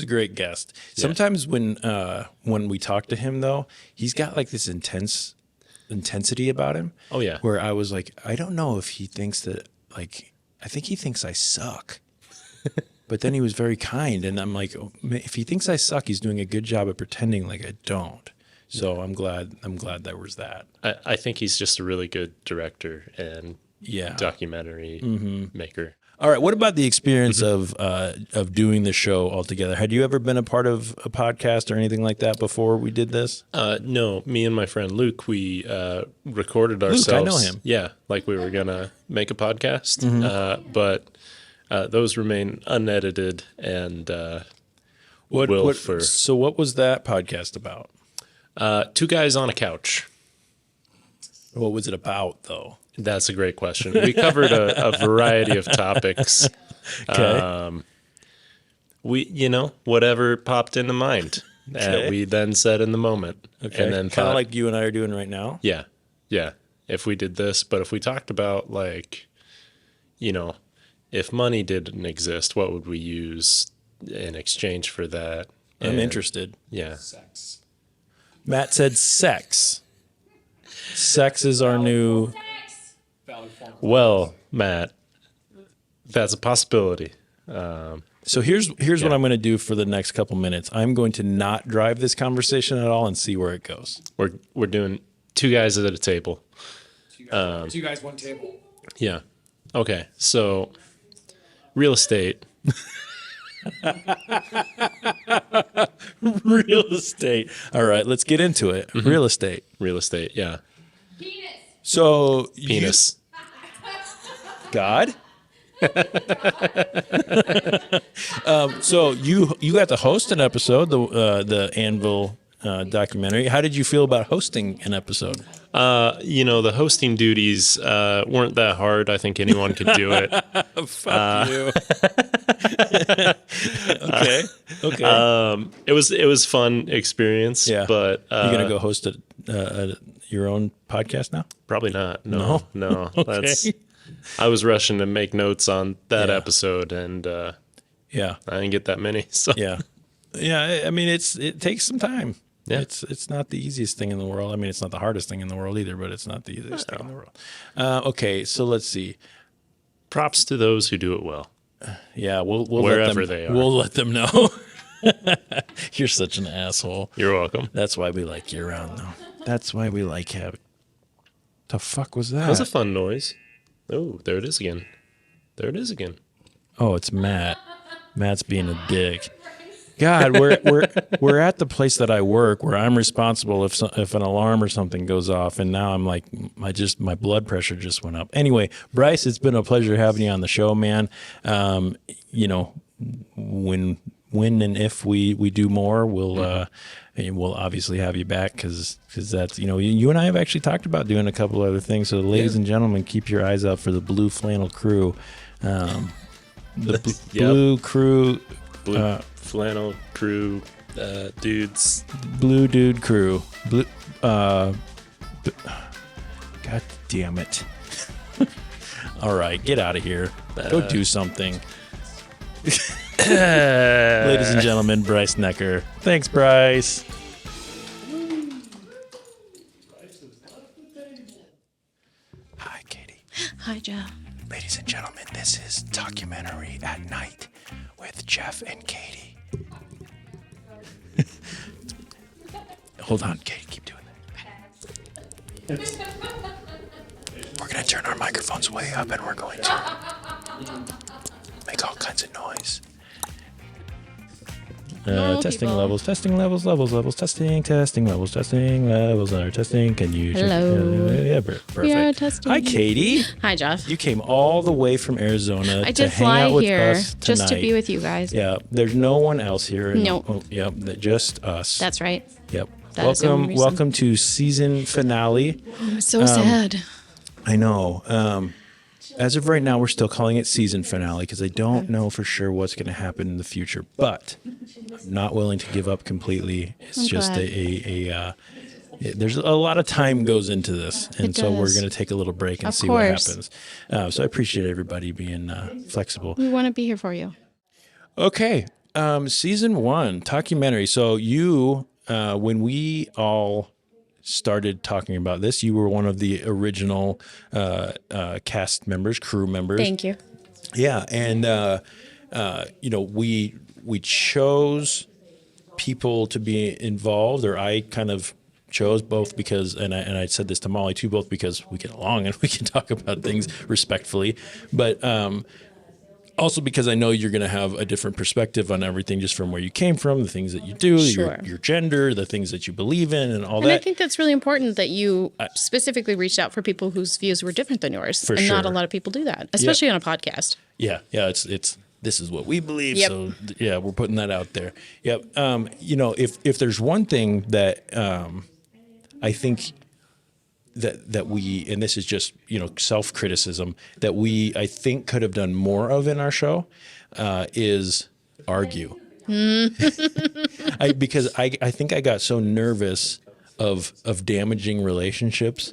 a great guest. Sometimes when we talk to him though, he's got like this intensity about him. Oh yeah. Where I was like, I don't know if he thinks that I think he thinks I suck. But then he was very kind, and I'm like, if he thinks I suck, he's doing a good job at pretending like I don't. So I'm glad there was that. I think he's just a really good director and documentary maker. All right. What about the experience of doing the show altogether? Had you ever been a part of a podcast or anything like that before we did this? No. Me and my friend Luke, we recorded ourselves. Luke, I know him. Yeah, like we were gonna make a podcast, but those remain unedited and. So what was that podcast about? Two guys on a couch. What was it about, though? That's a great question. We covered a variety of topics. Okay. Whatever popped into mind. Okay. We then said in the moment. Okay. And then kind of like you and I are doing right now. Yeah. Yeah. If we did this, but if we talked about like, if money didn't exist, what would we use in exchange for that? I'm interested. Yeah. Matt said sex. Sex is our new. Well, Matt, that's a possibility. So here's what I'm going to do for the next couple minutes. I'm going to not drive this conversation at all and see where it goes. We're doing two guys at a table. Two guys, one table. Yeah. Okay. So real estate. Real estate. All right, let's get into it. Mm-hmm. Real estate. Real estate. Yeah. So Penis. God. So you got to host an episode, the Anvil documentary. How did you feel about hosting an episode? The hosting duties weren't that hard. I think anyone could do it. Fuck you. Okay. It was fun experience. Yeah. But you gonna go host your own podcast now? Probably not. No. Okay. I was rushing to make notes on that Yeah. episode, and Yeah. I didn't get that many. So Yeah. I mean, it takes some time. Yeah. It's not the easiest thing in the world. I mean, it's not the hardest thing in the world either, but it's not the easiest thing in the world. Okay, so let's see. props to those who do it well. Yeah, we'll Wherever let them, they are. We'll let them know. You're such an asshole. You're welcome. That's why we like you around, though. That's why we like having. The fuck was that? That was a fun noise. Oh, there it is again. There it is again. Oh, it's Matt. Matt's being a dick. God, we're at the place that I work where I'm responsible if an alarm or something goes off, and now I'm like, my blood pressure just went up. Anyway, Bryce, it's been a pleasure having you on the show, man. When and if we do more, we'll obviously have you back because that's you and I have actually talked about doing a couple other things. So, ladies and gentlemen, keep your eyes out for the Blue Flannel Crew. Blue Crew. Blue flannel crew dudes. Blue Dude Crew. God damn it. All right, get out of here. Go do something. Ladies and gentlemen, Bryce Necker. Thanks, Bryce. Hi, Katie. Hi, Jeff. Ladies and gentlemen, this is Talkumentary at Night with Jeff and Katie. Hold on, Katie, keep doing that. We're going to turn our microphones way up and we're going to make all kinds of noise. Testing people. levels, testing levels, testing levels are testing. Can you? Hello. Yeah, perfect. We are testing. Hi, Katie. Hi, Jeff. You came all the way from Arizona I to did hang fly out with here us tonight. just to be with you guys. Yeah, there's no one else here. Nope. Yep, just us. That's right. Yep. That is the only reason. Welcome to season finale. I'm so sad. I know. As of right now, we're still calling it season finale because I don't know for sure what's going to happen in the future. But I'm not willing to give up completely. It's I'm just glad. there's a lot of time goes into this, and It so we're does. going to take a little break and Of see course. what happens. So I appreciate everybody being flexible. We want to be here for you. Okay, season 1, Talkumentary. So you, when we all started talking about this, you were one of the original cast members, crew members. Thank you. Yeah, and we chose people to be involved, or I kind of chose both because, and I said this to Molly too, both because we get along and we can talk about things respectfully, but also because I know you're going to have a different perspective on everything just from where you came from, the things that you do, Sure. your gender, the things that you believe in, and all And I that. think that's really important that you specifically reached out for people whose views were different than yours. For and not a sure. lot of people do that, especially on a podcast. Yeah, it's this is what we believe. Yep. So yeah, we're putting that out there. Yep. If there's one thing that I think that we, and this is just self-criticism, that I think could have done more of in our show is argue. Because I think I got so nervous of damaging relationships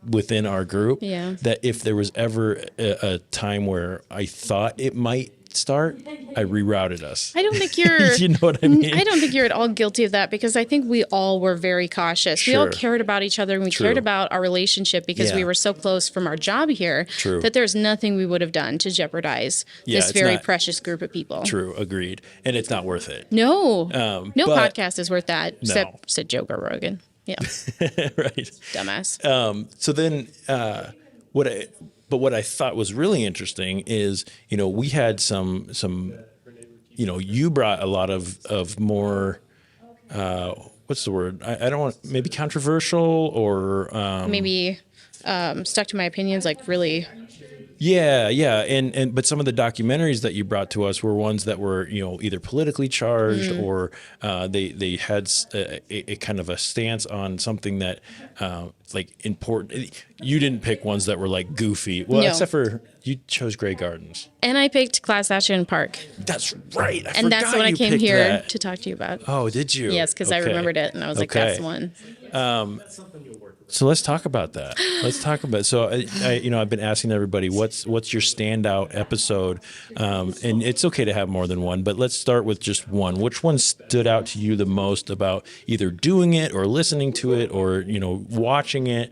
within our group that if there was ever a time where I thought it might start, I rerouted us. I don't think you're you know what I mean? I don't think you're at all guilty of that, because I think we all were very cautious. Sure. We all cared about each other, and we cared about our relationship because we were so close from our job here that there's nothing we would have done to jeopardize this very precious group of people. True, agreed. And it's not worth it. No. No podcast is worth that, except said Joe Rogan. Yeah. Right. Dumbass. So then what I thought was really interesting is, we had some you brought a lot of more, what's the word? I don't want, maybe controversial or maybe stuck to my opinions, like really. Yeah. But some of the documentaries that you brought to us were ones that were, either politically charged or they had a kind of a stance on something that like important. You didn't pick ones that were like goofy. Well, no. Except for you chose Grey Gardens. And I picked Class Action Park. That's right. And that's what I came here to talk to you about. Oh, did you? Yes, because I remembered it, and I was like, that's the one. So let's talk about that. So I've been asking everybody, what's your standout episode? And it's okay to have more than one, but let's start with just one. Which one stood out to you the most about either doing it or listening to it or, watching it?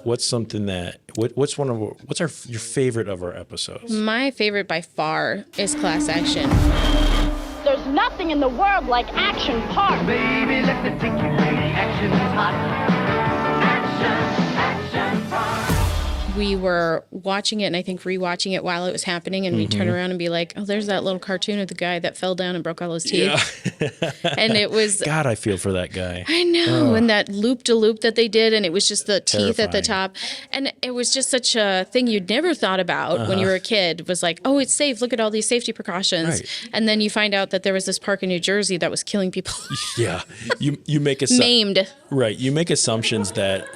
What's something that, what's your favorite of our episodes? My favorite by far is Class Action. There's nothing in the world like Action Park. Baby, let me take you where the action is hot. We were watching it and I think rewatching it while it was happening, and we'd turn around and be like, oh, there's that little cartoon of the guy that fell down and broke all his teeth. Yeah. And it was... God, I feel for that guy. I know. And that loop-de-loop that they did, and it was just the teeth at the top. And it was just such a thing you'd never thought about when you were a kid. Was like, oh, it's safe. Look at all these safety precautions. Right. And then you find out that there was this park in New Jersey that was killing people. Yeah. You make maimed. Right. You make assumptions that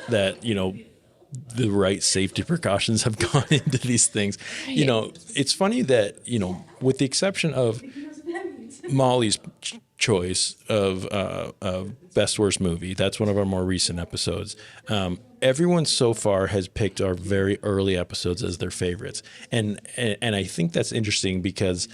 the right safety precautions have gone into these things. Right. It's funny that, with the exception of Molly's choice of best worst movie, that's one of our more recent episodes. Everyone so far has picked our very early episodes as their favorites. And I think that's interesting because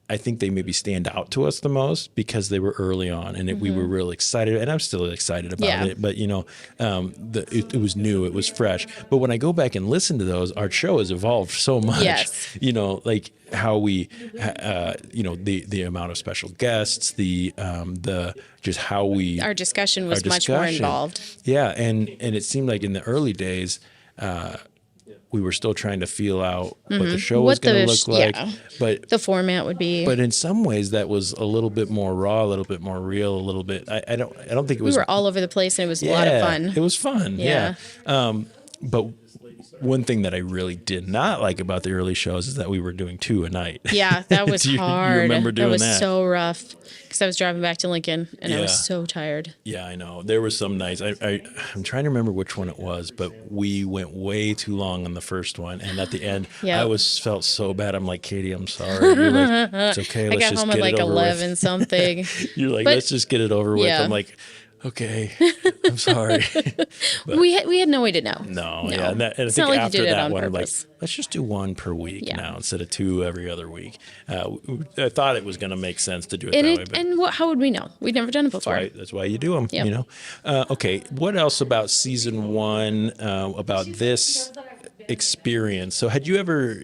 I think they maybe stand out to us the most because they were early on and we were really excited, and I'm still excited about it. But it was new, it was fresh. But when I go back and listen to those, our show has evolved so much. Yes. Like how we, the amount of special guests, just how our discussion was much more involved. Yeah, and it seemed like in the early days. We were still trying to feel out what the show was going to look like, but the format would be. But in some ways, that was a little bit more raw, a little bit more real, a little bit. I don't think it was. We were all over the place, and it was a lot of fun. It was fun, yeah. But one thing that I really did not like about the early shows is that we were doing 2 a night. Yeah, that was hard. You remember doing that? That was so rough because I was driving back to Lincoln and I was so tired. Yeah, I know. There were some nights. I'm trying to remember which one it was, but we went way too long on the first one, and at the end, I felt so bad. I'm like, Katie, I'm sorry. You're like, it's okay. Let's just get it over with. I got home at like 11 something. You're like, let's just get it over with. Yeah. I'm like, okay, I'm sorry. We had no way to know. No. Yeah. And I think after that one, like, let's just do 1 per week now instead of 2 every other week. I thought it was going to make sense to do it that way. And how would we know? We'd never done it before. That's why you do them, Okay, what else about season 1, about this experience? So had you ever...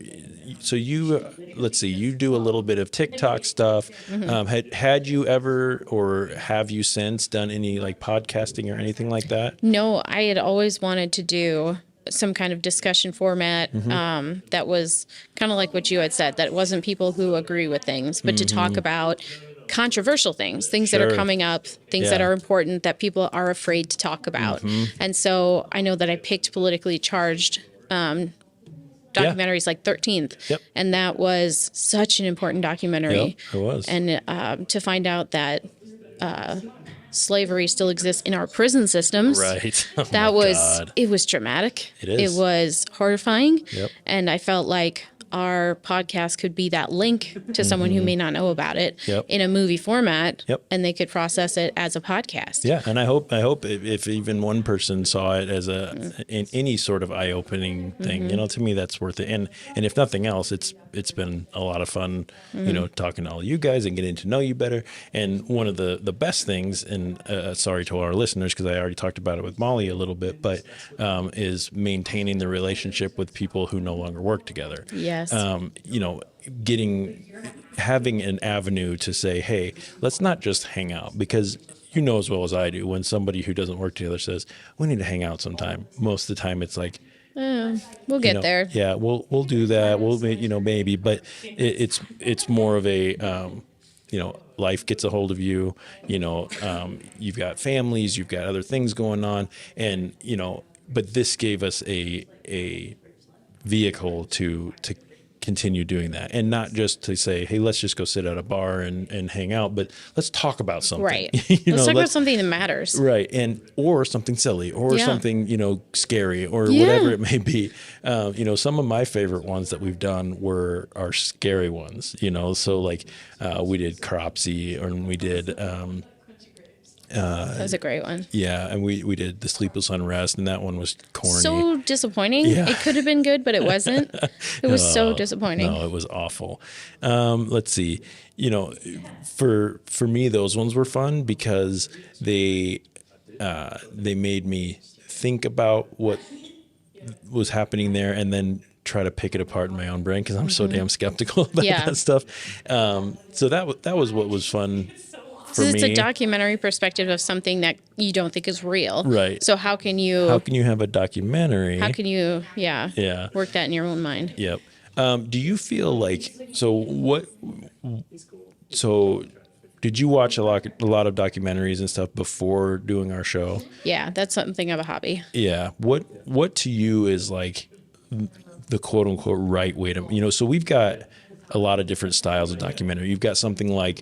let's see, you do a little bit of TikTok stuff. Had you ever, or have you since done any like podcasting or anything like that? No, I had always wanted to do some kind of discussion format that was kind of like what you had said, that it wasn't people who agree with things, but to talk about controversial things that are coming up, things that are important that people are afraid to talk about. And so I know that I picked politically charged documentaries like 13th. Yep. And that was such an important documentary. Yep, it was. And to find out that slavery still exists in our prison systems. Right. Oh that it was dramatic. It is. It was horrifying. Yep. And I felt like our podcast could be that link to someone who may not know about it in a movie format, and they could process it as a podcast. Yeah, and I hope if even one person saw it as in any sort of eye-opening thing, to me that's worth it. And if nothing else, it's been a lot of fun, talking to all you guys and getting to know you better. And one of the best things, and sorry to our listeners because I already talked about it with Molly a little bit, but is maintaining the relationship with people who no longer work together. Yes. Having an avenue to say, hey, let's not just hang out, because you know as well as I do, when somebody who doesn't work together says, we need to hang out sometime, most of the time it's like, we'll get there. Yeah, we'll do that. We'll, maybe, but it's more of a, life gets a hold of you, you've got families, you've got other things going on. And, but this gave us a vehicle to continue doing that, and not just to say, hey, let's just go sit at a bar and hang out, but let's talk about something. Right. Let's talk about something that matters. Right. Or something silly, or something, scary, or whatever it may be. Some of my favorite ones that we've done are scary ones, so like we did Cropsy, or we did that was a great one. Yeah, and we did The Sleepless Unrest, and that one was corny. So disappointing. Yeah. It could have been good, but it wasn't. It was so disappointing. No, it was awful. Let's see. For me, those ones were fun because they made me think about what was happening there, and then try to pick it apart in my own brain because I'm so damn skeptical about that stuff. So that was what was fun. It's a documentary perspective of something that you don't think is real. Right. So how can you have a documentary? How can you work that in your own mind? Yep. Do you feel like so did you watch a lot of documentaries and stuff before doing our show? Yeah, that's something of a hobby. Yeah. What to you is like the quote unquote right way to, so we've got a lot of different styles of documentary. You've got something like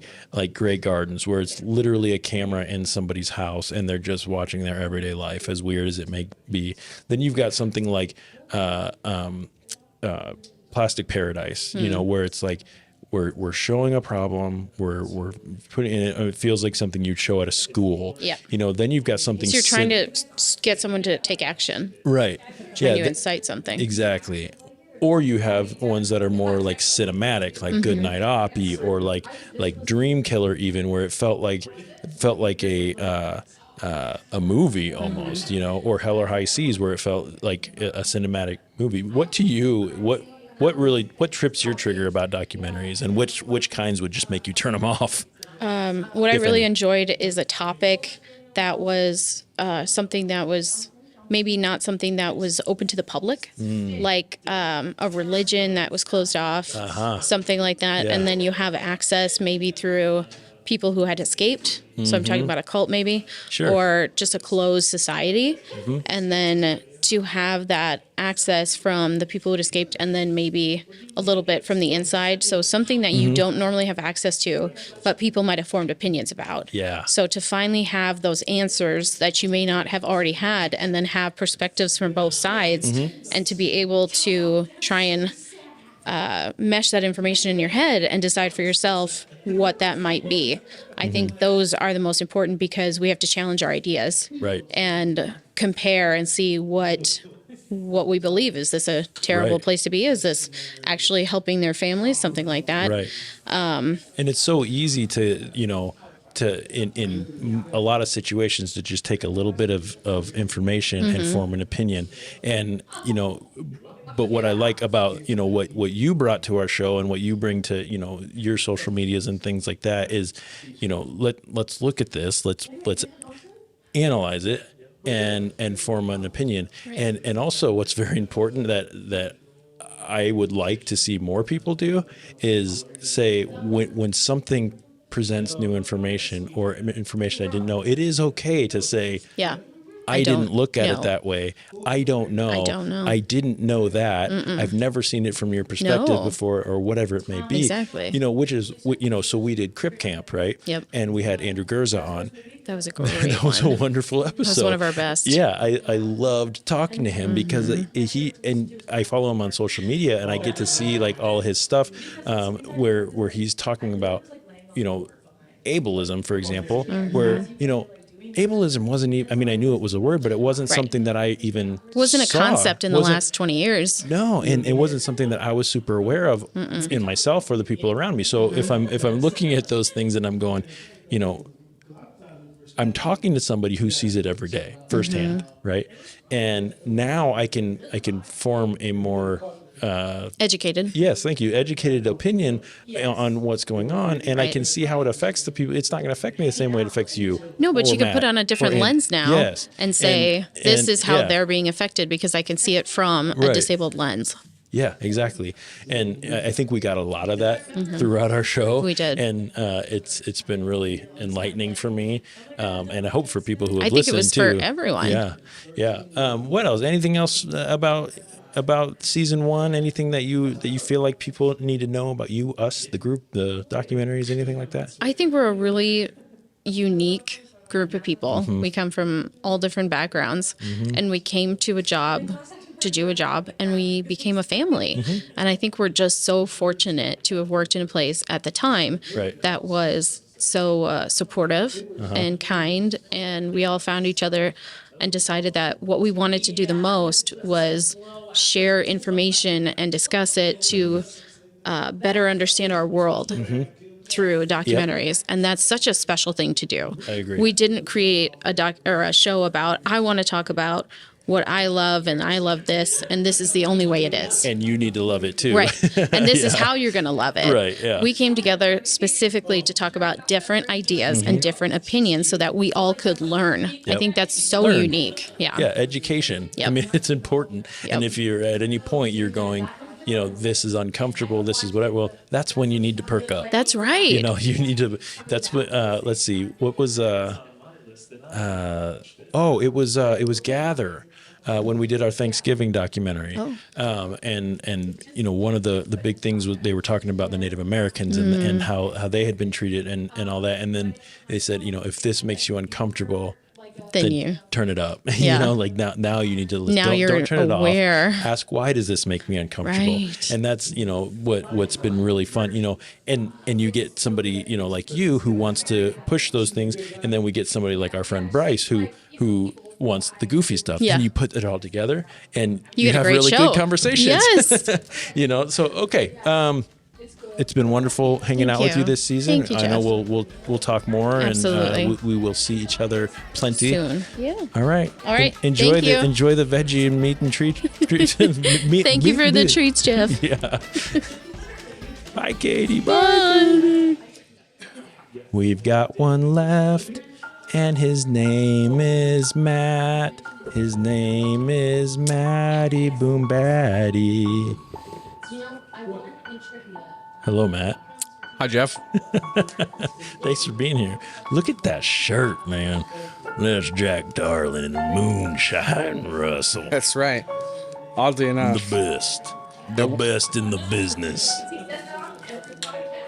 Grey Gardens, where it's literally a camera in somebody's house and they're just watching their everyday life, as weird as it may be. Then you've got something like Plastic Paradise, where it's like we're showing a problem, we're putting in it feels like something you'd show at a school. Yeah. Then you've got something. So you're trying to get someone to take action. Right. Trying to incite something. Exactly. Or you have ones that are more like cinematic, like Good Night Oppie, or like Dream Killer, even, where it felt like a movie almost, or Hell or High Seas, where it felt like a cinematic movie. What to you? What trips your trigger about documentaries, and which kinds would just make you turn them off? What I really enjoyed is a topic that was something that was maybe not something that was open to the public, like a religion that was closed off, something like that. Yeah. And then you have access maybe through people who had escaped. So I'm talking about a cult maybe, or just a closed society. And then to have that access from the people who had escaped, and then maybe a little bit from the inside. So something that you don't normally have access to, but people might have formed opinions about. Yeah. So to finally have those answers that you may not have already had, and then have perspectives from both sides, and to be able to try and mesh that information in your head and decide for yourself what that might be. I think those are the most important, because we have to challenge our ideas, right, and compare and see what we believe. Is this a terrible place to be? Is this actually helping their families? Something like that. Right. And it's so easy to, in a lot of situations, to just take a little bit of information and form an opinion. And, but what I like about, what you brought to our show, and what you bring to, your social medias and things like that is, let's look at this, let's analyze it and form an opinion. Right. And also what's very important that I would like to see more people do is say, when something presents new information, or information I didn't know, it is okay to say, I didn't look at it that way. I don't know. I don't know. I didn't know that. I've never seen it from your perspective before, or whatever it may be. Exactly. Which is, so we did Crip Camp, right? Yep. And we had Andrew Gerza on. That was a great That was a wonderful episode. That was one of our best. Yeah, I loved talking to him because I follow him on social media, and I get to see like all his stuff where he's talking about, ableism, for example, where, ableism wasn't even, I mean, I knew it was a word, but it wasn't something that I even wasn't a saw. concept in the last 20 years. No, and it wasn't something that I was super aware of in myself or the people around me. So if I'm looking at those things and I'm going, I'm talking to somebody who sees it every day firsthand, right? And now I can form a more educated. Yes, thank you. Educated opinion on what's going on, and I can see how it affects the people. It's not going to affect me the same way it affects you. No, but you could Matt, put on a different lens now, and say this is how they're being affected because I can see it from a disabled lens. Yeah, exactly. And I think we got a lot of that throughout our show. We did. And it's been really enlightening for me. And I hope for people who have listened too. I think it was too. for everyone. Yeah. Yeah. What else? Anything else about season 1? Anything that you feel like people need to know about you, us, the group, the documentaries, anything like that? I think we're a really unique group of people. We come from all different backgrounds, and we came to do a job, and we became a family. And I think we're just so fortunate to have worked in a place at the time that was so supportive and kind, and we all found each other and decided that what we wanted to do the most was share information and discuss it to better understand our world through documentaries. And that's such a special thing to do. I agree. We didn't create a show about, I want to talk about what I love, and I love this, and this is the only way it is. And you need to love it too. Right. And this is how you're going to love it. Right, yeah. We came together specifically to talk about different ideas and different opinions so that we all could learn. I think that's so unique. Yeah. Yeah, education. I mean, it's important. And if you're at any point, you're going, this is uncomfortable, this is whatever, well, that's when you need to perk up. That's right. You need to, that's what, let's see, what was, it was Gather. When we did our Thanksgiving documentary. And one of the big things was they were talking about the Native Americans and how they had been treated and all that. And then they said, if this makes you uncomfortable, then you turn it up. Now you need to listen. Now don't turn aware. it off. Ask, why does this make me uncomfortable? Right. And that's, what's been really fun, and you get somebody, like you who wants to push those things. And then we get somebody like our friend Bryce who wants the goofy stuff. Yeah. And you put it all together and you get have a great really show. good conversations. Yes. So, okay. It's been wonderful hanging out with you this season. Thank you, I know Jeff. we'll talk more. Absolutely. And we will see each other plenty soon. Yeah. All right. Enjoy the veggie and meat and treats. Thank you for the treats, Jeff. Yeah. Bye, Katie. Bye. We've got one left, and his name is Matt. His name is Matty Boom Batty. Hello, Matt. Hi, Jeff. Thanks for being here. Look at that shirt, man. That's Jack Darling and Moonshine Russell. That's right. Oddly enough. The best. The best in the business.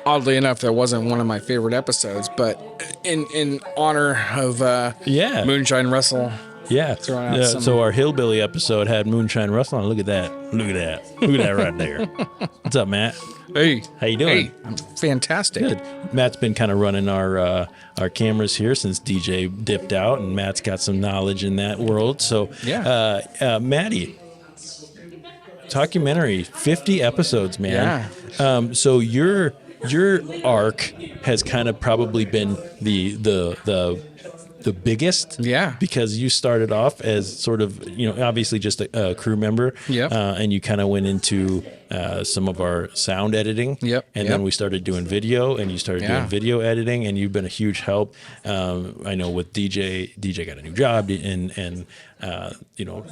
Oddly enough, that wasn't one of my favorite episodes, but in honor of Moonshine Russell. Yeah. So our hillbilly episode had Moonshine Russell on. Look at that. Look at that. Look at that right there. What's up, Matt? Hey. How you doing? Hey, I'm fantastic. Good. Matt's been kind of running our cameras here since DJ dipped out, and Matt's got some knowledge in that world. So, Matty, documentary, 50 episodes, man. Yeah. So your arc has kind of probably been the biggest, because you started off as sort of, obviously just a crew member, and you kind of went into some of our sound editing, and then we started doing video, and you started doing video editing, and you've been a huge help. I know with DJ got a new job and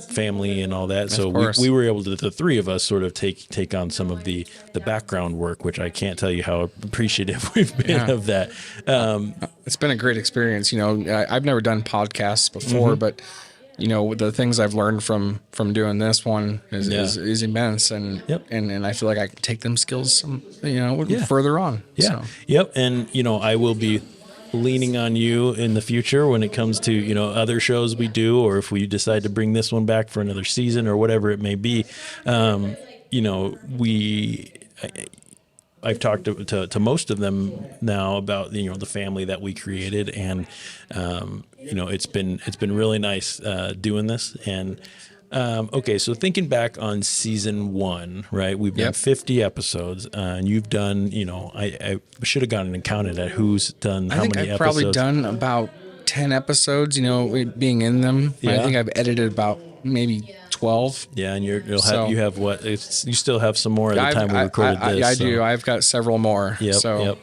family and all that, so we were able to, the three of us, sort of take on some of the background work, which I can't tell you how appreciative we've been of that. It's been a great experience. I've never done podcasts before, but the things I've learned from doing this one is immense, and and I feel like I can take them skills, further on. Yeah. So. Yep. And I will be leaning on you in the future when it comes to other shows we do, or if we decide to bring this one back for another season or whatever it may be. I've talked to most of them now about the family that we created, and it's been really nice doing this. And okay, so thinking back on season 1, right? We've done 50 episodes, and you've done. I should have gone and counted at who's done how many episodes. I've probably done about 10 episodes. Being in them. Yeah. I think I've edited about maybe 12. Yeah, and you have what? You still have some more at the time we recorded this. I do. I've got several more. Yep.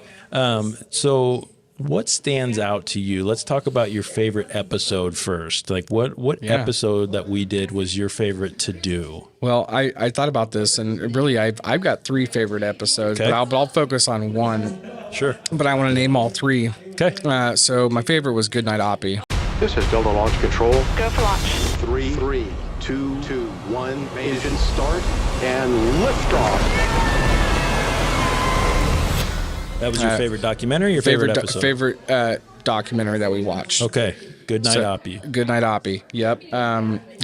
So what stands out to you? Let's talk about your favorite episode first. Like what episode that we did was your favorite to do? Well, I thought about this, and really I've got 3 favorite episodes, but I'll focus on one. Sure. But I want to name all 3. Okay. So my favorite was Goodnight Oppie. This is Delta Launch Control. Go for launch. 3, 2, 1, engine start, and liftoff. That was your favorite documentary, your favorite episode? Favorite documentary that we watched. Okay. Goodnight Oppie. Goodnight Oppie. Yep.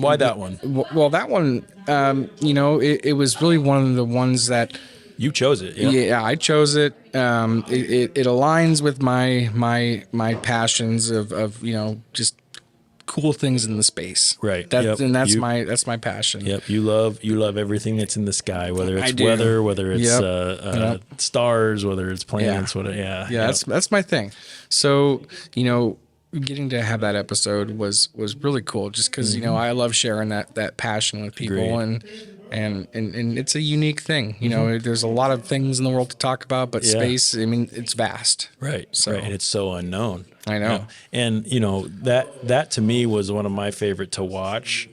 Why that one? Well, that one, it was really one of the ones that... You chose it. Yeah, I chose it. It aligns with my passions of just cool things in the space. Right. And that's my passion. Yep. You love everything that's in the sky, whether it's weather, whether it's stars, whether it's planets, whatever. Yeah. That's my thing. So, getting to have that episode was really cool just because, I love sharing that passion with people. Agreed. And it's a unique thing. There's a lot of things in the world to talk about, but space, it's vast. Right. So, and it's so unknown. I know. And, that to me was one of my favorite to watch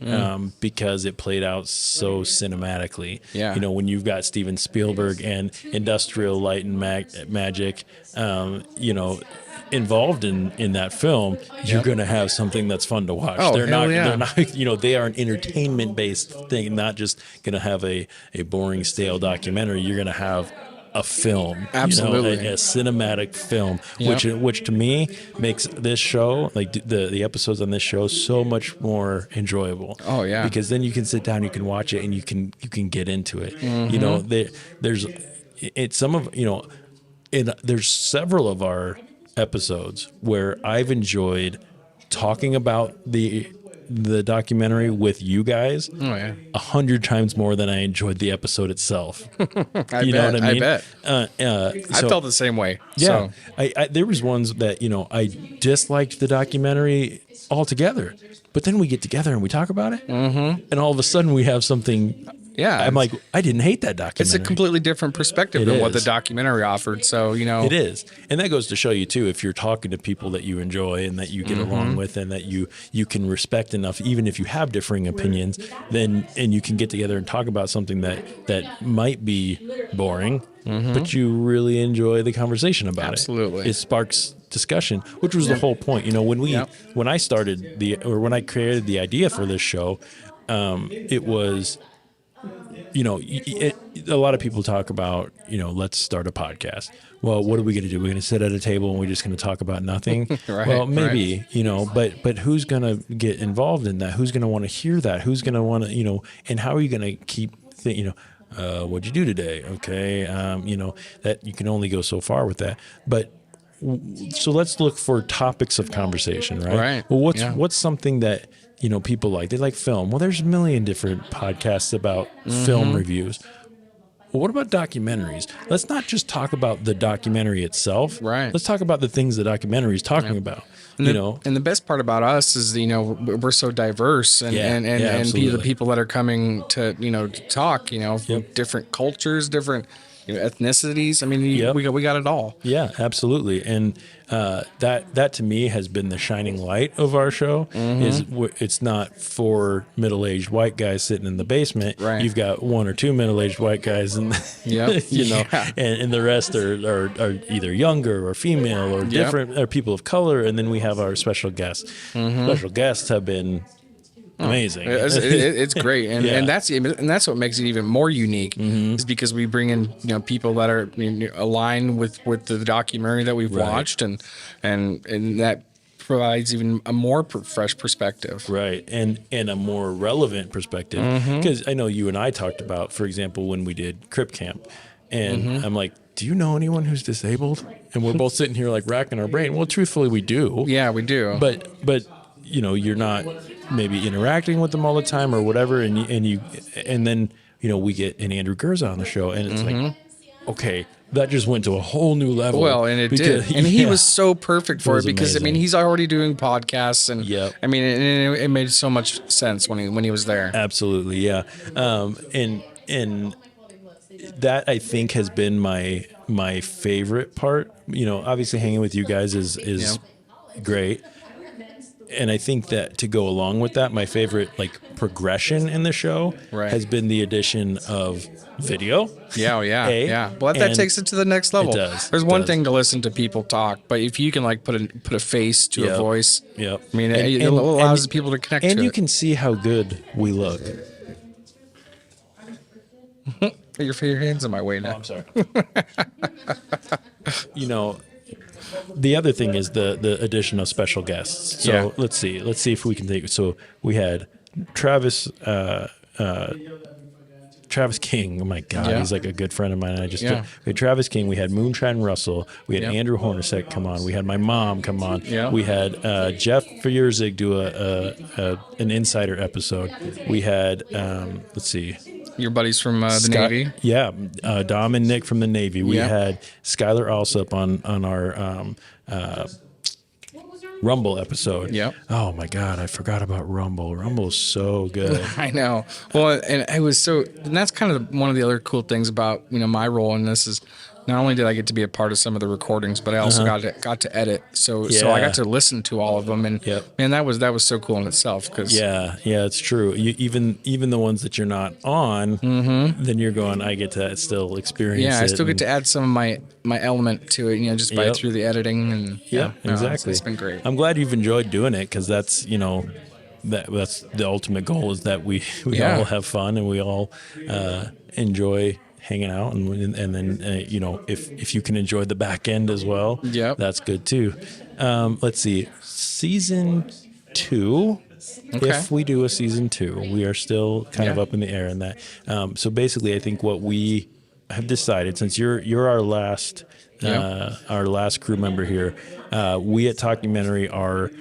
because it played out so cinematically. Yeah. When you've got Steven Spielberg and Industrial Light and Magic, involved in that film, you're going to have something that's fun to watch. Oh, they're not, they are an entertainment based thing, not just going to have a boring, stale documentary. You're going to have a film, absolutely, a cinematic film, which to me makes this show, like the episodes on this show, so much more enjoyable. Oh yeah, because then you can sit down, you can watch it, and you can get into it. There's several of our episodes where I've enjoyed talking about the documentary with you guys 100 times more than I enjoyed the episode itself. I bet. I felt the same way. Yeah. So. There was ones that, I disliked the documentary altogether, but then we get together and we talk about it, and all of a sudden we have something. Yeah, I'm like, I didn't hate that documentary. It's a completely different perspective than what the documentary offered. So, It is. And that goes to show you, too, if you're talking to people that you enjoy and that you get along with and that you can respect enough, even if you have differing opinions, and you can get together and talk about something that might be boring, but you really enjoy the conversation about Absolutely. It sparks discussion, which was the whole point. When I started when I created the idea for this show, it was... a lot of people talk about, let's start a podcast. Well, what are we going to do? We're going to sit at a table and we're just going to talk about nothing. Well, maybe, but who's going to get involved in that? Who's going to want to hear that? Who's going to want to, and how are you going to keep what'd you do today? Okay. That you can only go so far with that. But so let's look for topics of conversation, right? Right. Well, what's something that, people like? They like film. Well, there's a million different podcasts about film reviews. Well, what about documentaries? Let's not just talk about the documentary itself. Right. Let's talk about the things the documentary is talking about. And the best part about us is, we're so diverse and the people that are coming to, to talk, from different cultures, different ethnicities. I mean, we got it all. Yeah, absolutely. And that to me has been the shining light of our show. Is it's not for middle-aged white guys sitting in the basement. Right. You've got one or two middle-aged white guys, and and the rest are either younger or female or different or people of color. And then we have our special guests. Special guests have been amazing. It's great, and that's what makes it even more unique is because we bring in people that are aligned with the documentary that we've watched, and that provides even a more fresh perspective, right, and a more relevant perspective. Because I know you and I talked about, for example, when we did Crip Camp, and I'm like, do you know anyone who's disabled? And we're both sitting here like racking our brain. Well, truthfully, we do. Yeah, we do. But you're not maybe interacting with them all the time or whatever, and then we get an Andrew Gerza on the show, and it's like, okay, that just went to a whole new level. Well, and it did, and he was so perfect for it because amazing. He's already doing podcasts, and it made so much sense when he was there. Absolutely, yeah, and that I think has been my favorite part. Obviously hanging with you guys is great. And I think that to go along with that, my favorite progression in the show has been the addition of video. Yeah. Well, that takes it to the next level. It does. There's one thing to listen to people talk, but if you can put a face to a voice, I mean, it allows people to connect to it. And you can see how good we look. Your hand's in my way now. Oh, I'm sorry. The other thing is the addition of special guests. So let's see if we can take. So we had Travis King. Oh my God, he's like a good friend of mine. We had Travis King. We had Moonshine Russell. We had Andrew Hornacek come on. We had my mom come on. We had Jeff Fierzig do an insider episode. We had let's see. Your buddies from the Navy? Yeah, Dom and Nick from the Navy. We had Skylar Alsop on our Rumble episode. Yep. Oh my God, I forgot about Rumble. Rumble's so good. I know. Well, and that's kind of one of the other cool things about my role in this is not only did I get to be a part of some of the recordings, but I also got to edit. So I got to listen to all of them, and man, that was so cool in itself. It's true. Even the ones that you're not on, then you're going, I get to still experience. Yeah, I still get to add some of my element to it, just by through the editing, and exactly. It's been great. I'm glad you've enjoyed doing it because that's that's the ultimate goal is that we all have fun and we all enjoy hanging out, and then if you can enjoy the back end as well, that's good too. Let's see, season 2. Okay. If we do a season 2, we are still kind of up in the air in that. So basically, I think what we have decided, since you're our last crew member here, we at Talkumentary are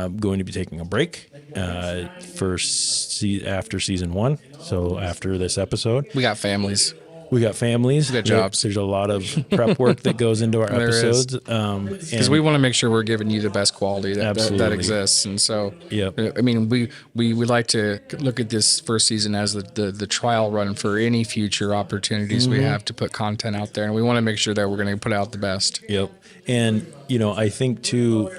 going to be taking a break after season 1. So after this episode, we got families. We got jobs. There's a lot of prep work that goes into our episodes. Because we want to make sure we're giving you the best quality that exists. And so, I mean, we like to look at this first season as the trial run for any future opportunities we have to put content out there. And we want to make sure that we're going to put out the best. Yep. And, I think too,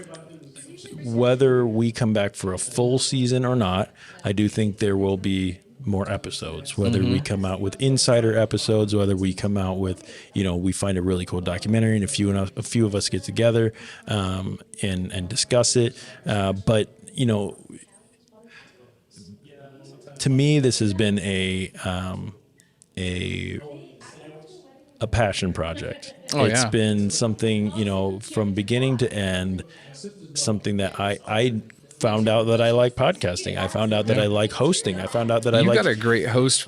whether we come back for a full season or not, I do think there will be more episodes, whether we come out with insider episodes, whether we come out with, we find a really cool documentary and a few of us get together and discuss it. But, to me, this has been a passion project. It's been something, from beginning to end, something that I found out that I like podcasting. I found out that I like hosting. I found out that You've got a great voice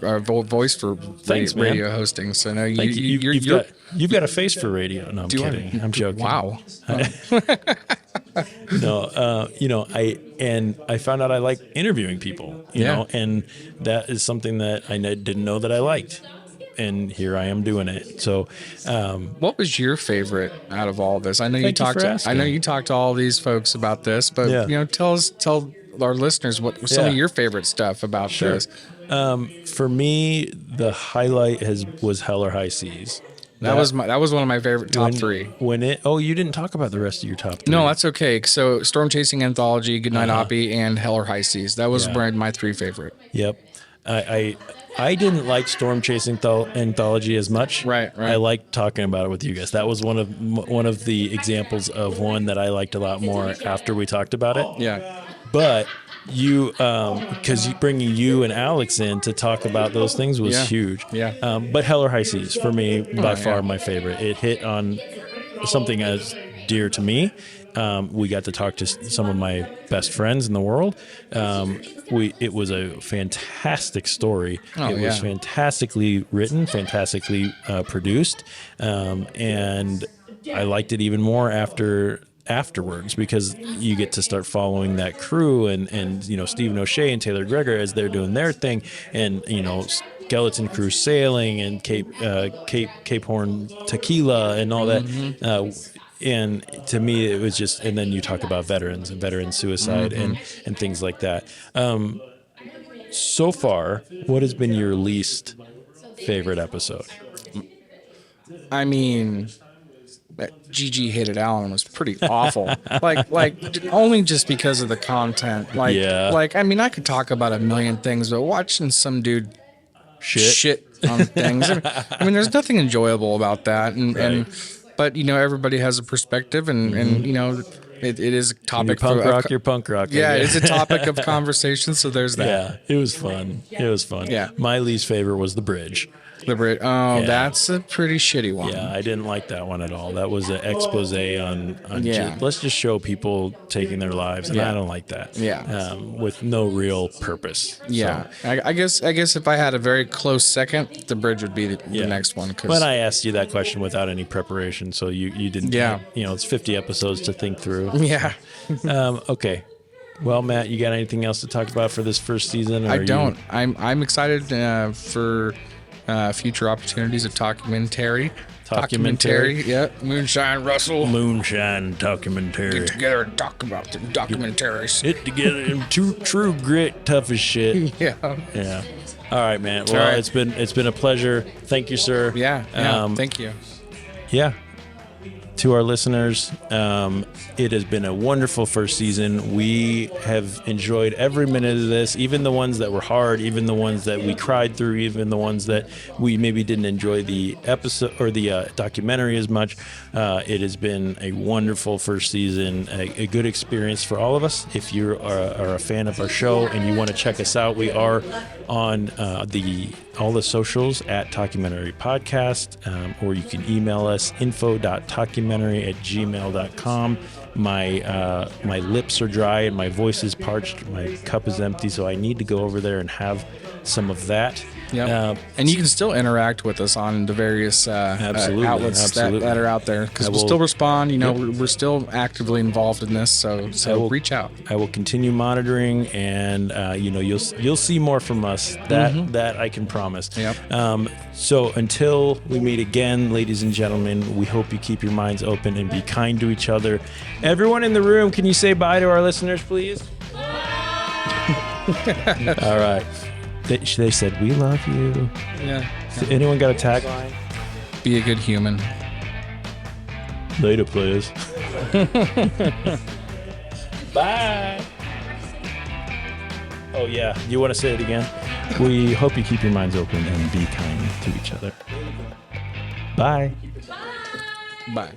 for radio hosting. So now you've got a face for radio. No, I'm kidding. I'm joking. Wow. No, I found out I like interviewing people, you know, and that is something that I didn't know that I liked. And here I am doing it. So, what was your favorite out of all this? I know you talked to all these folks about this, but tell our listeners what some of your favorite stuff about this. For me, the highlight was Hell or High Seas. That was one of my favorite top 3. You didn't talk about the rest of your top 3. No, that's okay. So, Storm Chasing Anthology, Goodnight Oppie, and Hell or High Seas. That was my 3 favorite. Yep. I didn't like Storm Chasing Anthology as much. Right. I liked talking about it with you guys. That was one of the examples of one that I liked a lot more after we talked about it. Yeah. But you, because bringing you and Alex in to talk about those things was huge. Yeah. But Hell or High Seas, for me, by far my favorite. It hit on something as dear to me. We got to talk to some of my best friends in the world. It was a fantastic story. It was fantastically written, fantastically produced, and I liked it even more afterwards, because you get to start following that crew and Stephen O'Shea and Taylor Greger as they're doing their thing, and Skeleton Crew sailing and Cape Horn tequila and all that. And to me, it was just, and then you talk about veterans and veteran suicide and things like that. So far, what has been your least favorite episode? I mean, Gigi hated Alan was pretty awful. like only just because of the content. Like, I mean, I could talk about a million things, but watching some dude shit on things, I mean, there's nothing enjoyable about that. But everybody has a perspective, and it is a topic. You're punk rock. Yeah, it's a topic of conversation. So there's that. Yeah, it was fun. Yeah, my least favorite was the bridge. That's a pretty shitty one. Yeah, I didn't like that one at all. That was an expose on let's just show people taking their lives, and I don't like that. Yeah, with no real purpose. Yeah, so. I guess if I had a very close second, the bridge would be the next one. But I asked you that question without any preparation, so you didn't. Yeah, it's 50 episodes to think through. Yeah. Okay. Well, Matt, you got anything else to talk about for this first season? I don't. I'm excited for. Future opportunities of Talkumentary. Yep. Moonshine Russell. Moonshine Talkumentary. Get together and talk about the documentaries. Get together and true grit, tough as shit. Yeah. All right, man. Well, it's been a pleasure. Thank you, sir. Yeah. Thank you. Yeah. To our listeners, it has been a wonderful first season. We have enjoyed every minute of this, even the ones that were hard, even the ones that we cried through, even the ones that we maybe didn't enjoy the episode or the documentary as much. It has been a wonderful first season, a good experience for all of us. If you are a fan of our show and you want to check us out, we are on all the socials at Talkumentary Podcast, or you can email us info.talkumentary@gmail.com. My lips are dry and my voice is parched. My cup is empty, so I need to go over there and have some of that. Yeah, and you can still interact with us on the various outlets that are out there, because we'll still respond. We're still actively involved in this, so reach out. I will continue monitoring, and you'll see more from us. That I can promise. Yep. So until we meet again, ladies and gentlemen, we hope you keep your minds open and be kind to each other. Everyone in the room, can you say bye to our listeners, please? All right. They said, "We love you." Yeah. Anyone got a tagline? Be a good human. Later, players. Bye. Oh, yeah. You want to say it again? We hope you keep your minds open and be kind to each other. Bye. Bye.